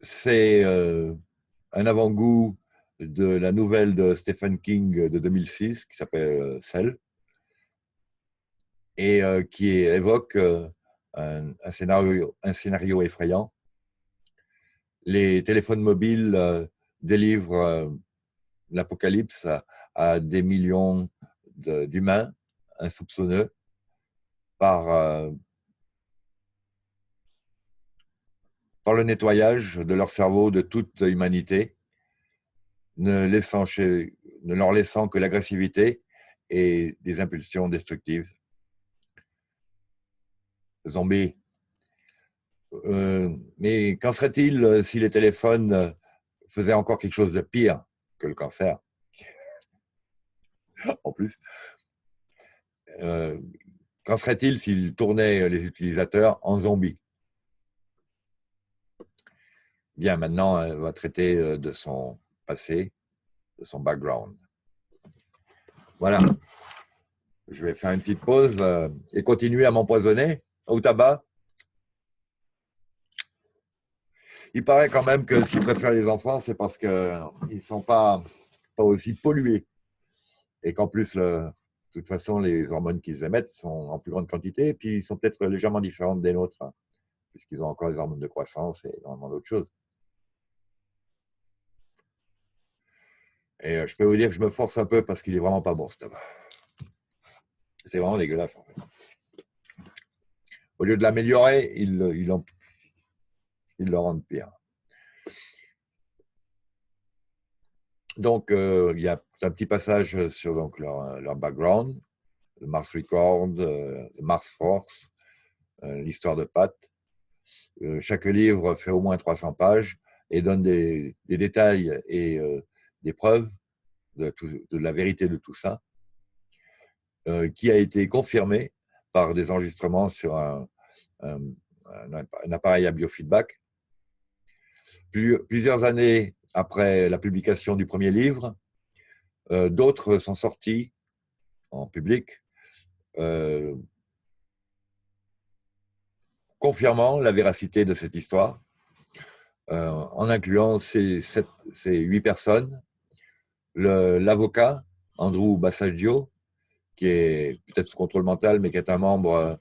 C'est un avant-goût de la nouvelle de Stephen King de 2006 qui s'appelle Cell et qui évoque un scénario effrayant. Les téléphones mobiles délivrent l'apocalypse à des millions d'humains insoupçonneux par le nettoyage de leur cerveau de toute humanité, ne leur laissant que l'agressivité et des impulsions destructives. Zombies. Mais qu'en serait-il si les téléphones faisaient encore quelque chose de pire que le cancer? En plus, qu'en serait-il s'ils tournaient les utilisateurs en zombies? Bien, maintenant, elle va traiter de son passé, de son background. Voilà. Je vais faire une petite pause et continuer à m'empoisonner au tabac. Il paraît quand même que s'ils préfèrent les enfants, c'est parce qu'ils ne sont pas aussi pollués. Et qu'en plus, de toute façon, les hormones qu'ils émettent sont en plus grande quantité, et puis ils sont peut-être légèrement différentes des nôtres, hein, puisqu'ils ont encore les hormones de croissance et énormément d'autres choses. Et je peux vous dire que je me force un peu parce qu'il est vraiment pas bon, ce tabac. C'est vraiment dégueulasse, en fait. Au lieu de l'améliorer, ils le rendent pire. Donc, il y a un petit passage sur donc, leur background, le Mars Record, the Mars Force, l'histoire de Pat. Chaque livre fait au moins 300 pages et donne des détails et des preuves de la vérité de tout ça, qui a été confirmé par des enregistrements sur un appareil à biofeedback. Plusieurs années après la publication du premier livre, d'autres sont sortis en public, confirmant la véracité de cette histoire, en incluant ces 8 personnes, l'avocat Andrew Bassaggio, qui est peut-être sous contrôle mental, mais qui est un membre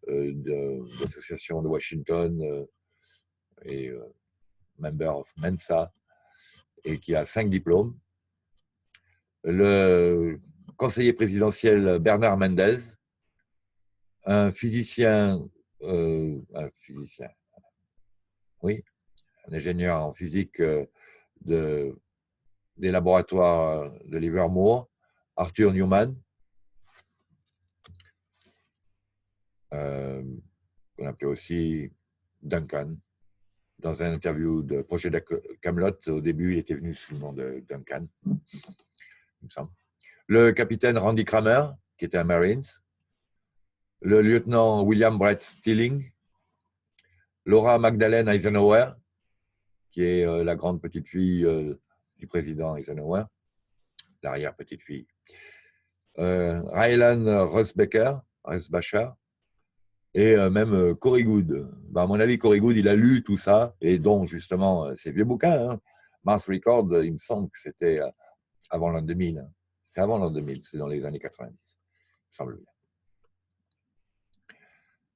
de l'association de Washington et member of Mensa, et qui a 5 diplômes. Le conseiller présidentiel Bernard Mendez, un physicien, oui, un ingénieur en physique des laboratoires de Livermore, Arthur Newman, qu'on appelait aussi Duncan. Dans une interview de Projet Camelot, au début, il était venu sous le nom de Duncan, il me semble. Le capitaine Randy Kramer, qui était un Marines. Le lieutenant William Brett Stilling. Laura Magdalene Eisenhower, qui est la grande petite fille du président Eisenhower, l'arrière-petite-fille. Rylan Rusbacher, et même Corey Goode. Ben, à mon avis, Corey Goode, il a lu tout ça, et dont justement ces vieux bouquins. Hein. Mars Record, il me semble que c'était avant l'an 2000. Hein. C'est avant l'an 2000, c'est dans les années 90, il me semble bien.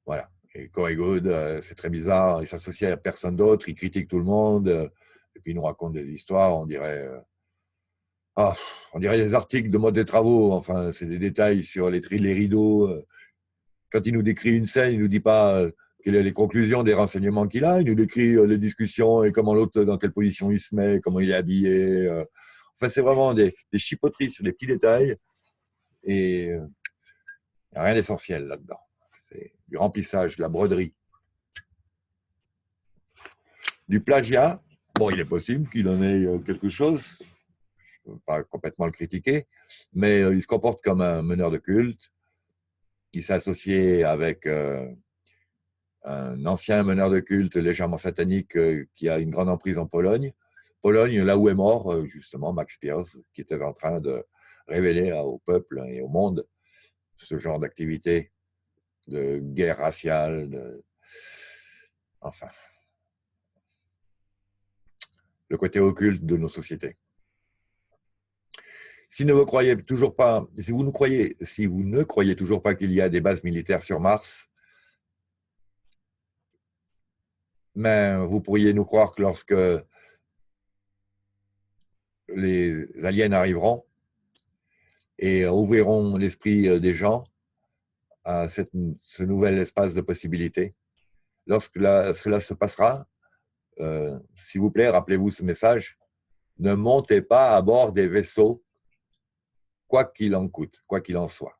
Voilà. Et Corey Goode, c'est très bizarre, il s'associe à personne d'autre, il critique tout le monde, et puis il nous raconte des histoires, on dirait des articles de mode des travaux, enfin, c'est des détails sur les rideaux. Quand il nous décrit une scène, il ne nous dit pas quelles sont les conclusions des renseignements qu'il a, il nous décrit les discussions et comment l'autre, dans quelle position il se met, comment il est habillé. Enfin, c'est vraiment des chipoteries sur des petits détails, et il n'y a rien d'essentiel là-dedans. C'est du remplissage, de la broderie. Du plagiat, bon, il est possible qu'il en ait quelque chose, je ne peux pas complètement le critiquer, mais il se comporte comme un meneur de culte. Il s'est associé avec un ancien meneur de culte légèrement satanique qui a une grande emprise en Pologne. Pologne, là où est mort justement Max Pierce, qui était en train de révéler au peuple et au monde ce genre d'activité de guerre raciale, enfin, le côté occulte de nos sociétés. Si vous ne croyez toujours pas qu'il y a des bases militaires sur Mars, mais vous pourriez nous croire que lorsque les aliens arriveront et ouvriront l'esprit des gens à ce nouvel espace de possibilités, lorsque cela se passera, s'il vous plaît, rappelez-vous ce message, ne montez pas à bord des vaisseaux, quoi qu'il en coûte, quoi qu'il en soit.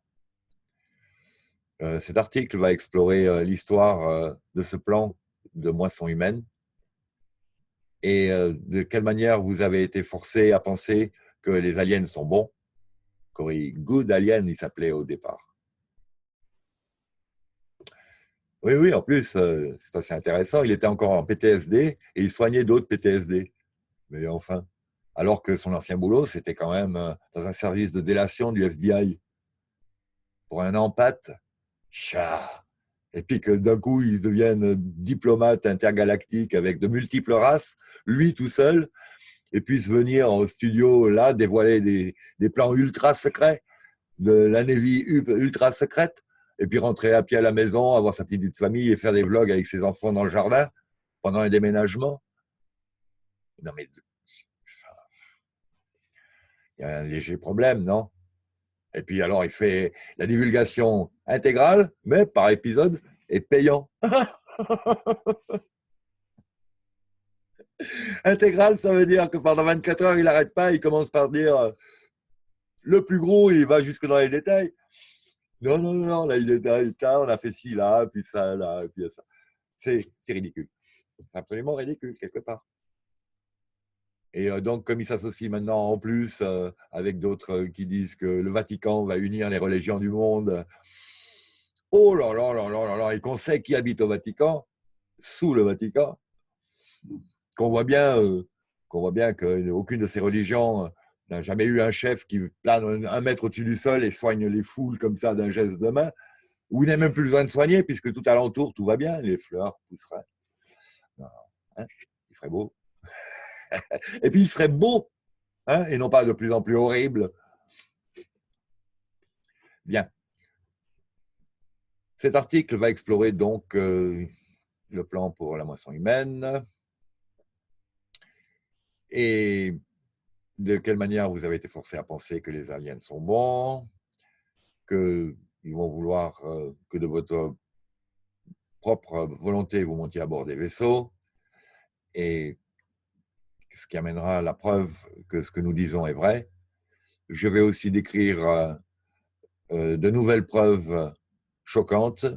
Cet article va explorer l'histoire de ce plan de moisson humaine et de quelle manière vous avez été forcé à penser que les aliens sont bons. Corey Goode Alien, il s'appelait au départ. Oui, en plus, c'est assez intéressant. Il était encore en PTSD et il soignait d'autres PTSD. Mais enfin, alors que son ancien boulot, c'était quand même dans un service de délation du FBI. Pour un empathe, chat. Et puis que d'un coup, ils deviennent diplomates intergalactiques avec de multiples races, lui tout seul, et puisse venir au studio, là, dévoiler des plans ultra secrets de la Navy ultra secrète, et puis rentrer à pied à la maison, avoir sa petite famille et faire des vlogs avec ses enfants dans le jardin pendant un déménagement. Non, mais il y a un léger problème, non? Et puis alors, il fait la divulgation intégrale, mais par épisode, et payant. Intégrale, ça veut dire que pendant 24 heures, il n'arrête pas, il commence par dire le plus gros, il va jusque dans les détails. Non, là, il détaille, on a fait ci, là, puis ça, là, puis ça. C'est ridicule. C'est absolument ridicule, quelque part. Et donc, comme il s'associe maintenant en plus avec d'autres qui disent que le Vatican va unir les religions du monde, oh là là là là là là, et qu'on sait qui habite au Vatican, sous le Vatican, qu'on voit bien qu'aucune de ces religions n'a jamais eu un chef qui plane 1 mètre au-dessus du sol et soigne les foules comme ça d'un geste de main, où il n'a même plus besoin de soigner, puisque tout alentour, tout va bien, les fleurs pousseraient. Hein, il ferait beau. Et puis il serait beau, hein, et non pas de plus en plus horrible. Bien. Cet article va explorer donc le plan pour la moisson humaine et de quelle manière vous avez été forcé à penser que les aliens sont bons, qu'ils vont vouloir que de votre propre volonté vous montiez à bord des vaisseaux, et ce qui amènera la preuve que ce que nous disons est vrai. Je vais aussi décrire de nouvelles preuves choquantes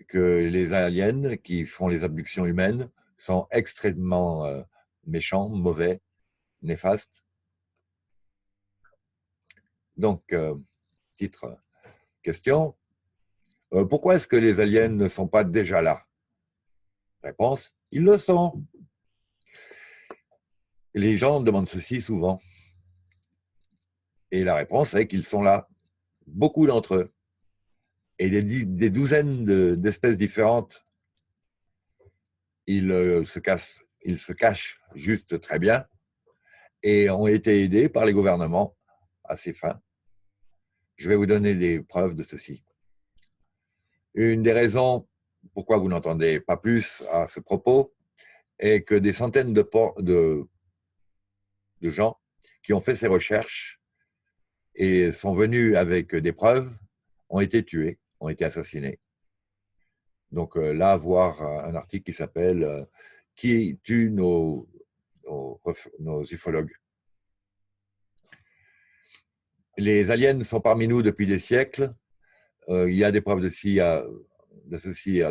que les aliens qui font les abductions humaines sont extrêmement méchants, mauvais, néfastes. Donc, titre, question. Pourquoi est-ce que les aliens ne sont pas déjà là? Réponse, ils le sont. Les gens demandent ceci souvent. Et la réponse est qu'ils sont là, beaucoup d'entre eux. Et des douzaines d'espèces différentes. Ils se cachent juste très bien et ont été aidés par les gouvernements à ces fins. Je vais vous donner des preuves de ceci. Une des raisons pourquoi vous n'entendez pas plus à ce propos est que des centaines de gens qui ont fait ces recherches et sont venus avec des preuves ont été tués, ont été assassinés. Donc là, voir un article qui s'appelle « Qui tue nos ufologues ?» Les aliens sont parmi nous depuis des siècles. Il y a des preuves de ceci à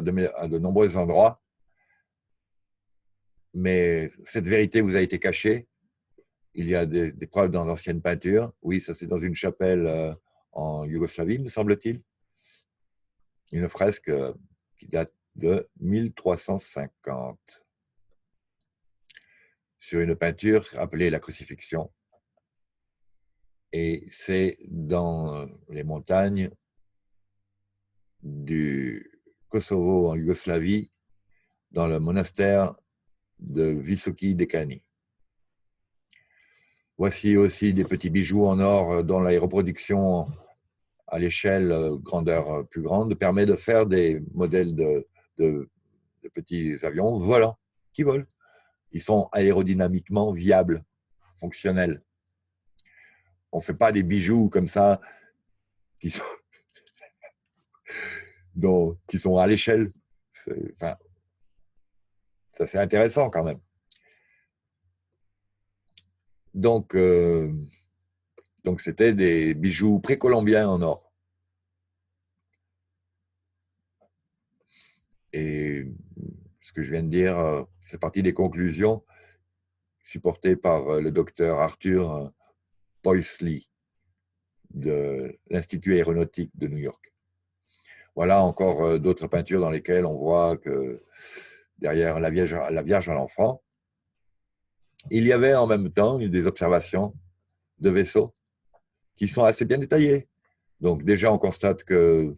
de nombreux endroits. Mais cette vérité vous a été cachée. Il y a des preuves dans l'ancienne peinture. Oui, ça c'est dans une chapelle en Yougoslavie, me semble-t-il. Une fresque qui date de 1350 sur une peinture appelée la crucifixion. Et c'est dans les montagnes du Kosovo en Yougoslavie, dans le monastère de Visoki Dekani. Voici aussi des petits bijoux en or dont la reproduction à l'échelle grandeur plus grande permet de faire des modèles de petits avions volants qui volent. Ils sont aérodynamiquement viables, fonctionnels. On ne fait pas des bijoux comme ça qui sont à l'échelle. Enfin, ça c'est intéressant quand même. Donc c'était des bijoux précolombiens en or. Et ce que je viens de dire fait partie des conclusions supportées par le docteur Arthur Poisley de l'Institut aéronautique de New York. Voilà encore d'autres peintures dans lesquelles on voit que derrière la Vierge à l'enfant, il y avait en même temps des observations de vaisseaux qui sont assez bien détaillées. Donc déjà, on constate qu'un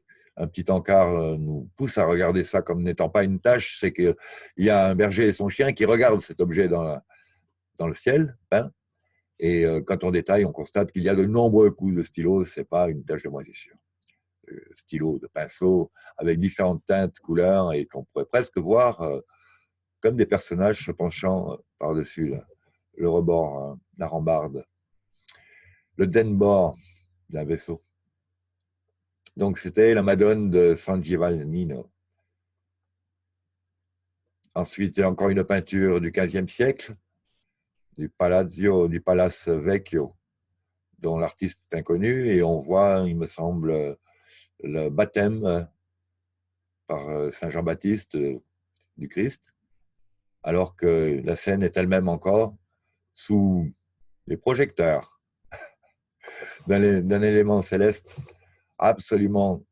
petit encart nous pousse à regarder ça comme n'étant pas une tâche, c'est qu'il y a un berger et son chien qui regardent cet objet dans le ciel, hein, et quand on détaille, on constate qu'il y a de nombreux coups de stylo, ce n'est pas une tache de moisissure. Stylo, de pinceau, avec différentes teintes, couleurs, et qu'on pourrait presque voir comme des personnages se penchant par-dessus le rebord, la rambarde, le denbord d'un vaisseau. Donc, c'était la Madone de San Giovannino. Ensuite, il y a encore une peinture du XVe siècle, du Palace Vecchio, dont l'artiste est inconnu, et on voit, il me semble, le baptême par Saint Jean-Baptiste du Christ, alors que la scène est elle-même encore sous les projecteurs d'un élément céleste absolument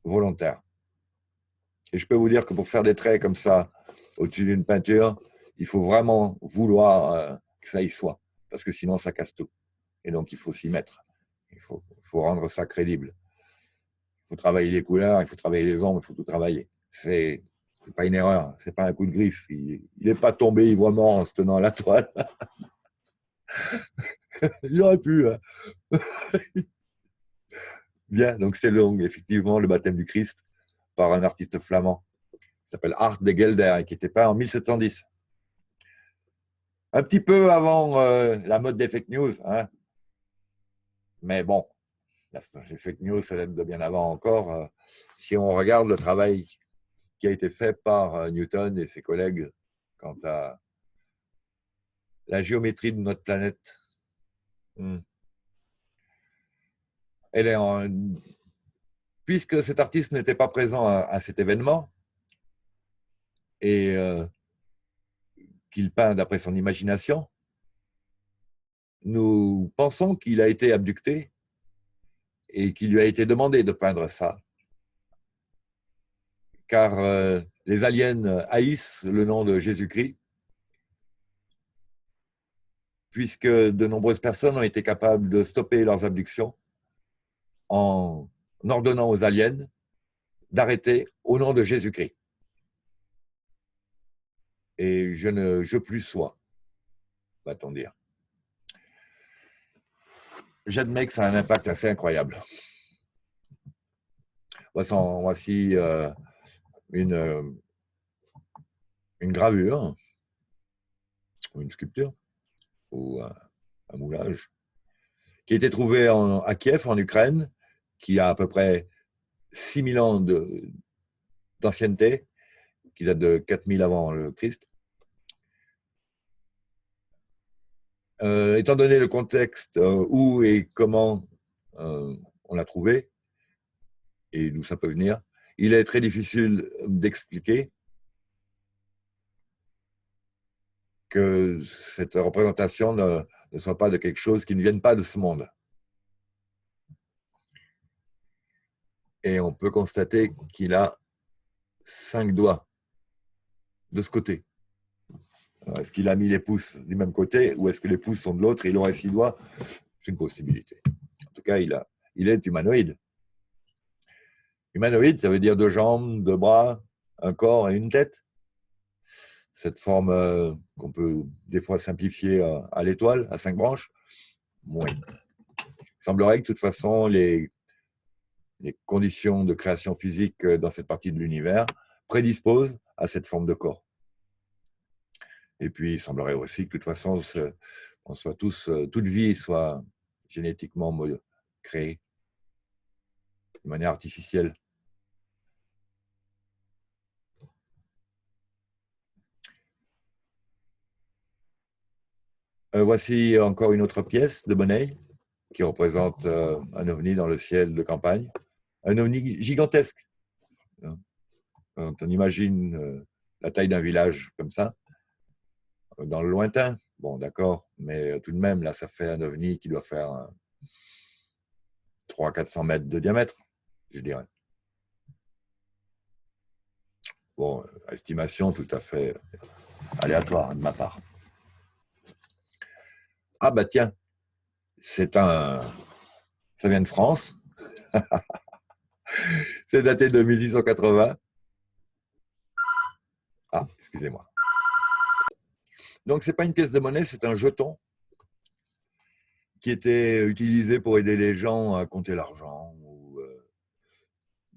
volontaire. Et je peux vous dire que pour faire des traits comme ça au-dessus d'une peinture, il faut vraiment vouloir que ça y soit, parce que sinon ça casse tout. Et donc il faut s'y mettre. Il faut rendre ça crédible. Il faut travailler les couleurs, il faut travailler les ombres, il faut tout travailler. C'est pas une erreur, c'est pas un coup de griffe. Il n'est pas tombé ivre-mort en se tenant à la toile. Il aurait pu. Hein. Bien, donc c'est effectivement le baptême du Christ par un artiste flamand qui s'appelle Art de Gelder et qui était peint en 1710. Un petit peu avant la mode des fake news, hein. Mais bon, les fake news, ça date de bien avant encore. Si on regarde le travail qui a été fait par Newton et ses collègues quant à la géométrie de notre planète, elle est puisque cet artiste n'était pas présent à cet événement et qu'il peint d'après son imagination, nous pensons qu'il a été abducté et qu'il lui a été demandé de peindre ça, car les aliens haïssent le nom de Jésus-Christ, puisque de nombreuses personnes ont été capables de stopper leurs abductions en ordonnant aux aliens d'arrêter au nom de Jésus-Christ. Et je plus sois, va-t-on dire. J'admets que ça a un impact assez incroyable. Voici une gravure, ou une sculpture, ou un moulage, qui a été trouvé à Kiev, en Ukraine, qui a à peu près 6000 ans d'ancienneté, qui date de 4000 avant le Christ. Étant donné le contexte où et comment on l'a trouvé, et d'où ça peut venir, il est très difficile d'expliquer que cette représentation ne soit pas de quelque chose qui ne vienne pas de ce monde. Et on peut constater qu'il a 5 doigts de ce côté. Est-ce qu'il a mis les pouces du même côté ou est-ce que les pouces sont de l'autre et il aurait 6 doigts? C'est une possibilité. En tout cas, il est humanoïde. Humanoïde, ça veut dire 2 jambes, 2 bras, un corps et une tête. Cette forme qu'on peut des fois simplifier à l'étoile, à 5 branches. Oui. Il semblerait que de toute façon, les conditions de création physique dans cette partie de l'univers prédisposent à cette forme de corps. Et puis, il semblerait aussi que de toute façon, on soit toute vie soit génétiquement créée de manière artificielle. Voici encore une autre pièce de Monet qui représente un ovni dans le ciel de campagne. Un ovni gigantesque. Quand on imagine la taille d'un village comme ça, dans le lointain, bon d'accord, mais tout de même, là, ça fait un ovni qui doit faire 300-400 mètres de diamètre, je dirais. Bon, estimation tout à fait aléatoire de ma part. Ah bah tiens, ça vient de France. C'est daté de 1880. Ah, excusez-moi. Donc, ce n'est pas une pièce de monnaie, c'est un jeton qui était utilisé pour aider les gens à compter l'argent ou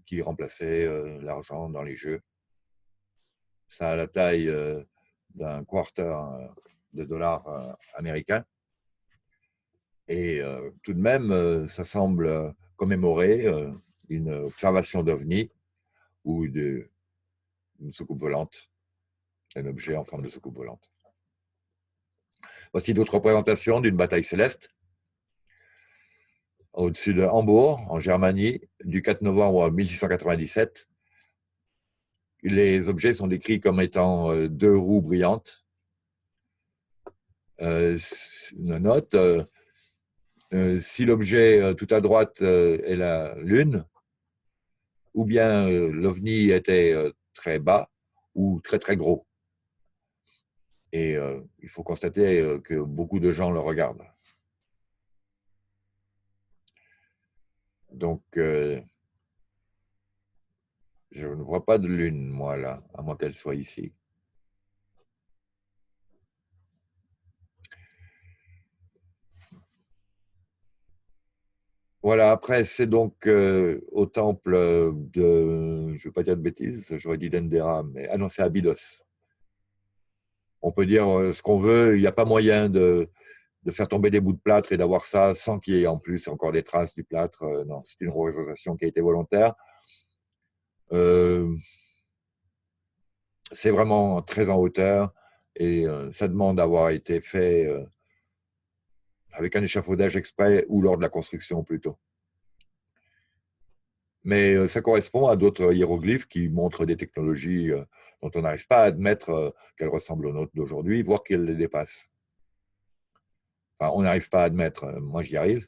qui remplaçait l'argent dans les jeux. Ça a la taille d'un quarter de dollar américain. Et tout de même, ça semble commémorer une observation d'OVNI ou d'une soucoupe volante, un objet en forme de soucoupe volante. Voici d'autres représentations d'une bataille céleste au-dessus de Hambourg, en Germanie, du 4 novembre 1697. Les objets sont décrits comme étant 2 roues brillantes. Une note, si l'objet tout à droite est la Lune, ou bien l'OVNI était très bas ou très très gros. Et il faut constater que beaucoup de gens le regardent. Donc, je ne vois pas de lune, moi, là, à moins qu'elle soit ici. Voilà, après, c'est donc au temple de, je ne veux pas dire de bêtises, j'aurais dit Dendera, mais ah non, c'est Abydos. On peut dire ce qu'on veut, il n'y a pas moyen de faire tomber des bouts de plâtre et d'avoir ça sans qu'il y ait en plus encore des traces du plâtre. Non, c'est une représentation qui a été volontaire. C'est vraiment très en hauteur et ça demande d'avoir été fait avec un échafaudage exprès ou lors de la construction plutôt. Mais ça correspond à d'autres hiéroglyphes qui montrent des technologies dont on n'arrive pas à admettre qu'elles ressemblent aux nôtres d'aujourd'hui, voire qu'elles les dépassent. Enfin, on n'arrive pas à admettre, moi j'y arrive.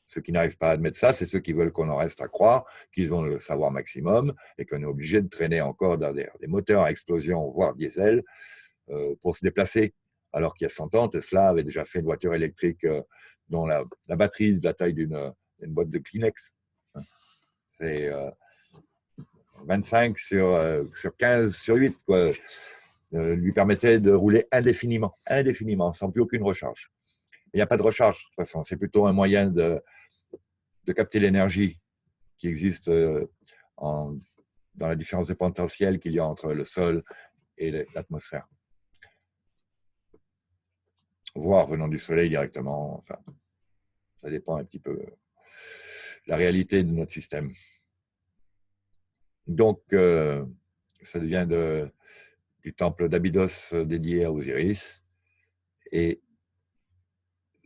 Ceux qui n'arrivent pas à admettre ça, c'est ceux qui veulent qu'on en reste à croire qu'ils ont le savoir maximum et qu'on est obligé de traîner encore derrière des moteurs à explosion, voire diesel, pour se déplacer. Alors qu'il y a 100 ans, Tesla avait déjà fait une voiture électrique dont la batterie de la taille d'une boîte de Kleenex. C'est 25 sur 15 sur 8, quoi. Lui permettait de rouler indéfiniment, sans plus aucune recharge. Il n'y a pas de recharge, de toute façon. C'est plutôt un moyen de capter l'énergie qui existe dans la différence de potentiel qu'il y a entre le sol et l'atmosphère. Voire venant du soleil directement, enfin, ça dépend un petit peu de la réalité de notre système. Donc, ça devient du temple d'Abydos dédié à Osiris et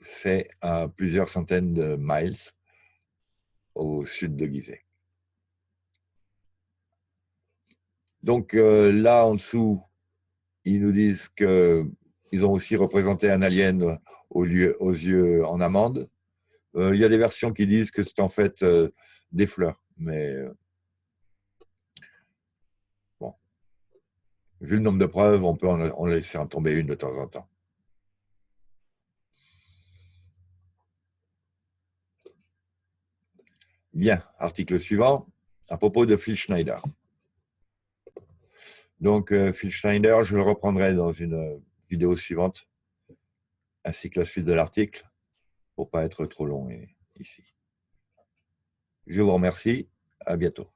c'est à plusieurs centaines de miles au sud de Gizeh. Donc là, en dessous, ils nous disent qu'ils ont aussi représenté un alien aux yeux en amande. Il y a des versions qui disent que c'est en fait des fleurs, mais bon, vu le nombre de preuves, on peut en laisser en tomber une de temps en temps. Bien, article suivant, à propos de Phil Schneider. Donc, Phil Schneider, je le reprendrai dans une vidéo suivante, ainsi que la suite de l'article, pour ne pas être trop long ici. Je vous remercie, à bientôt.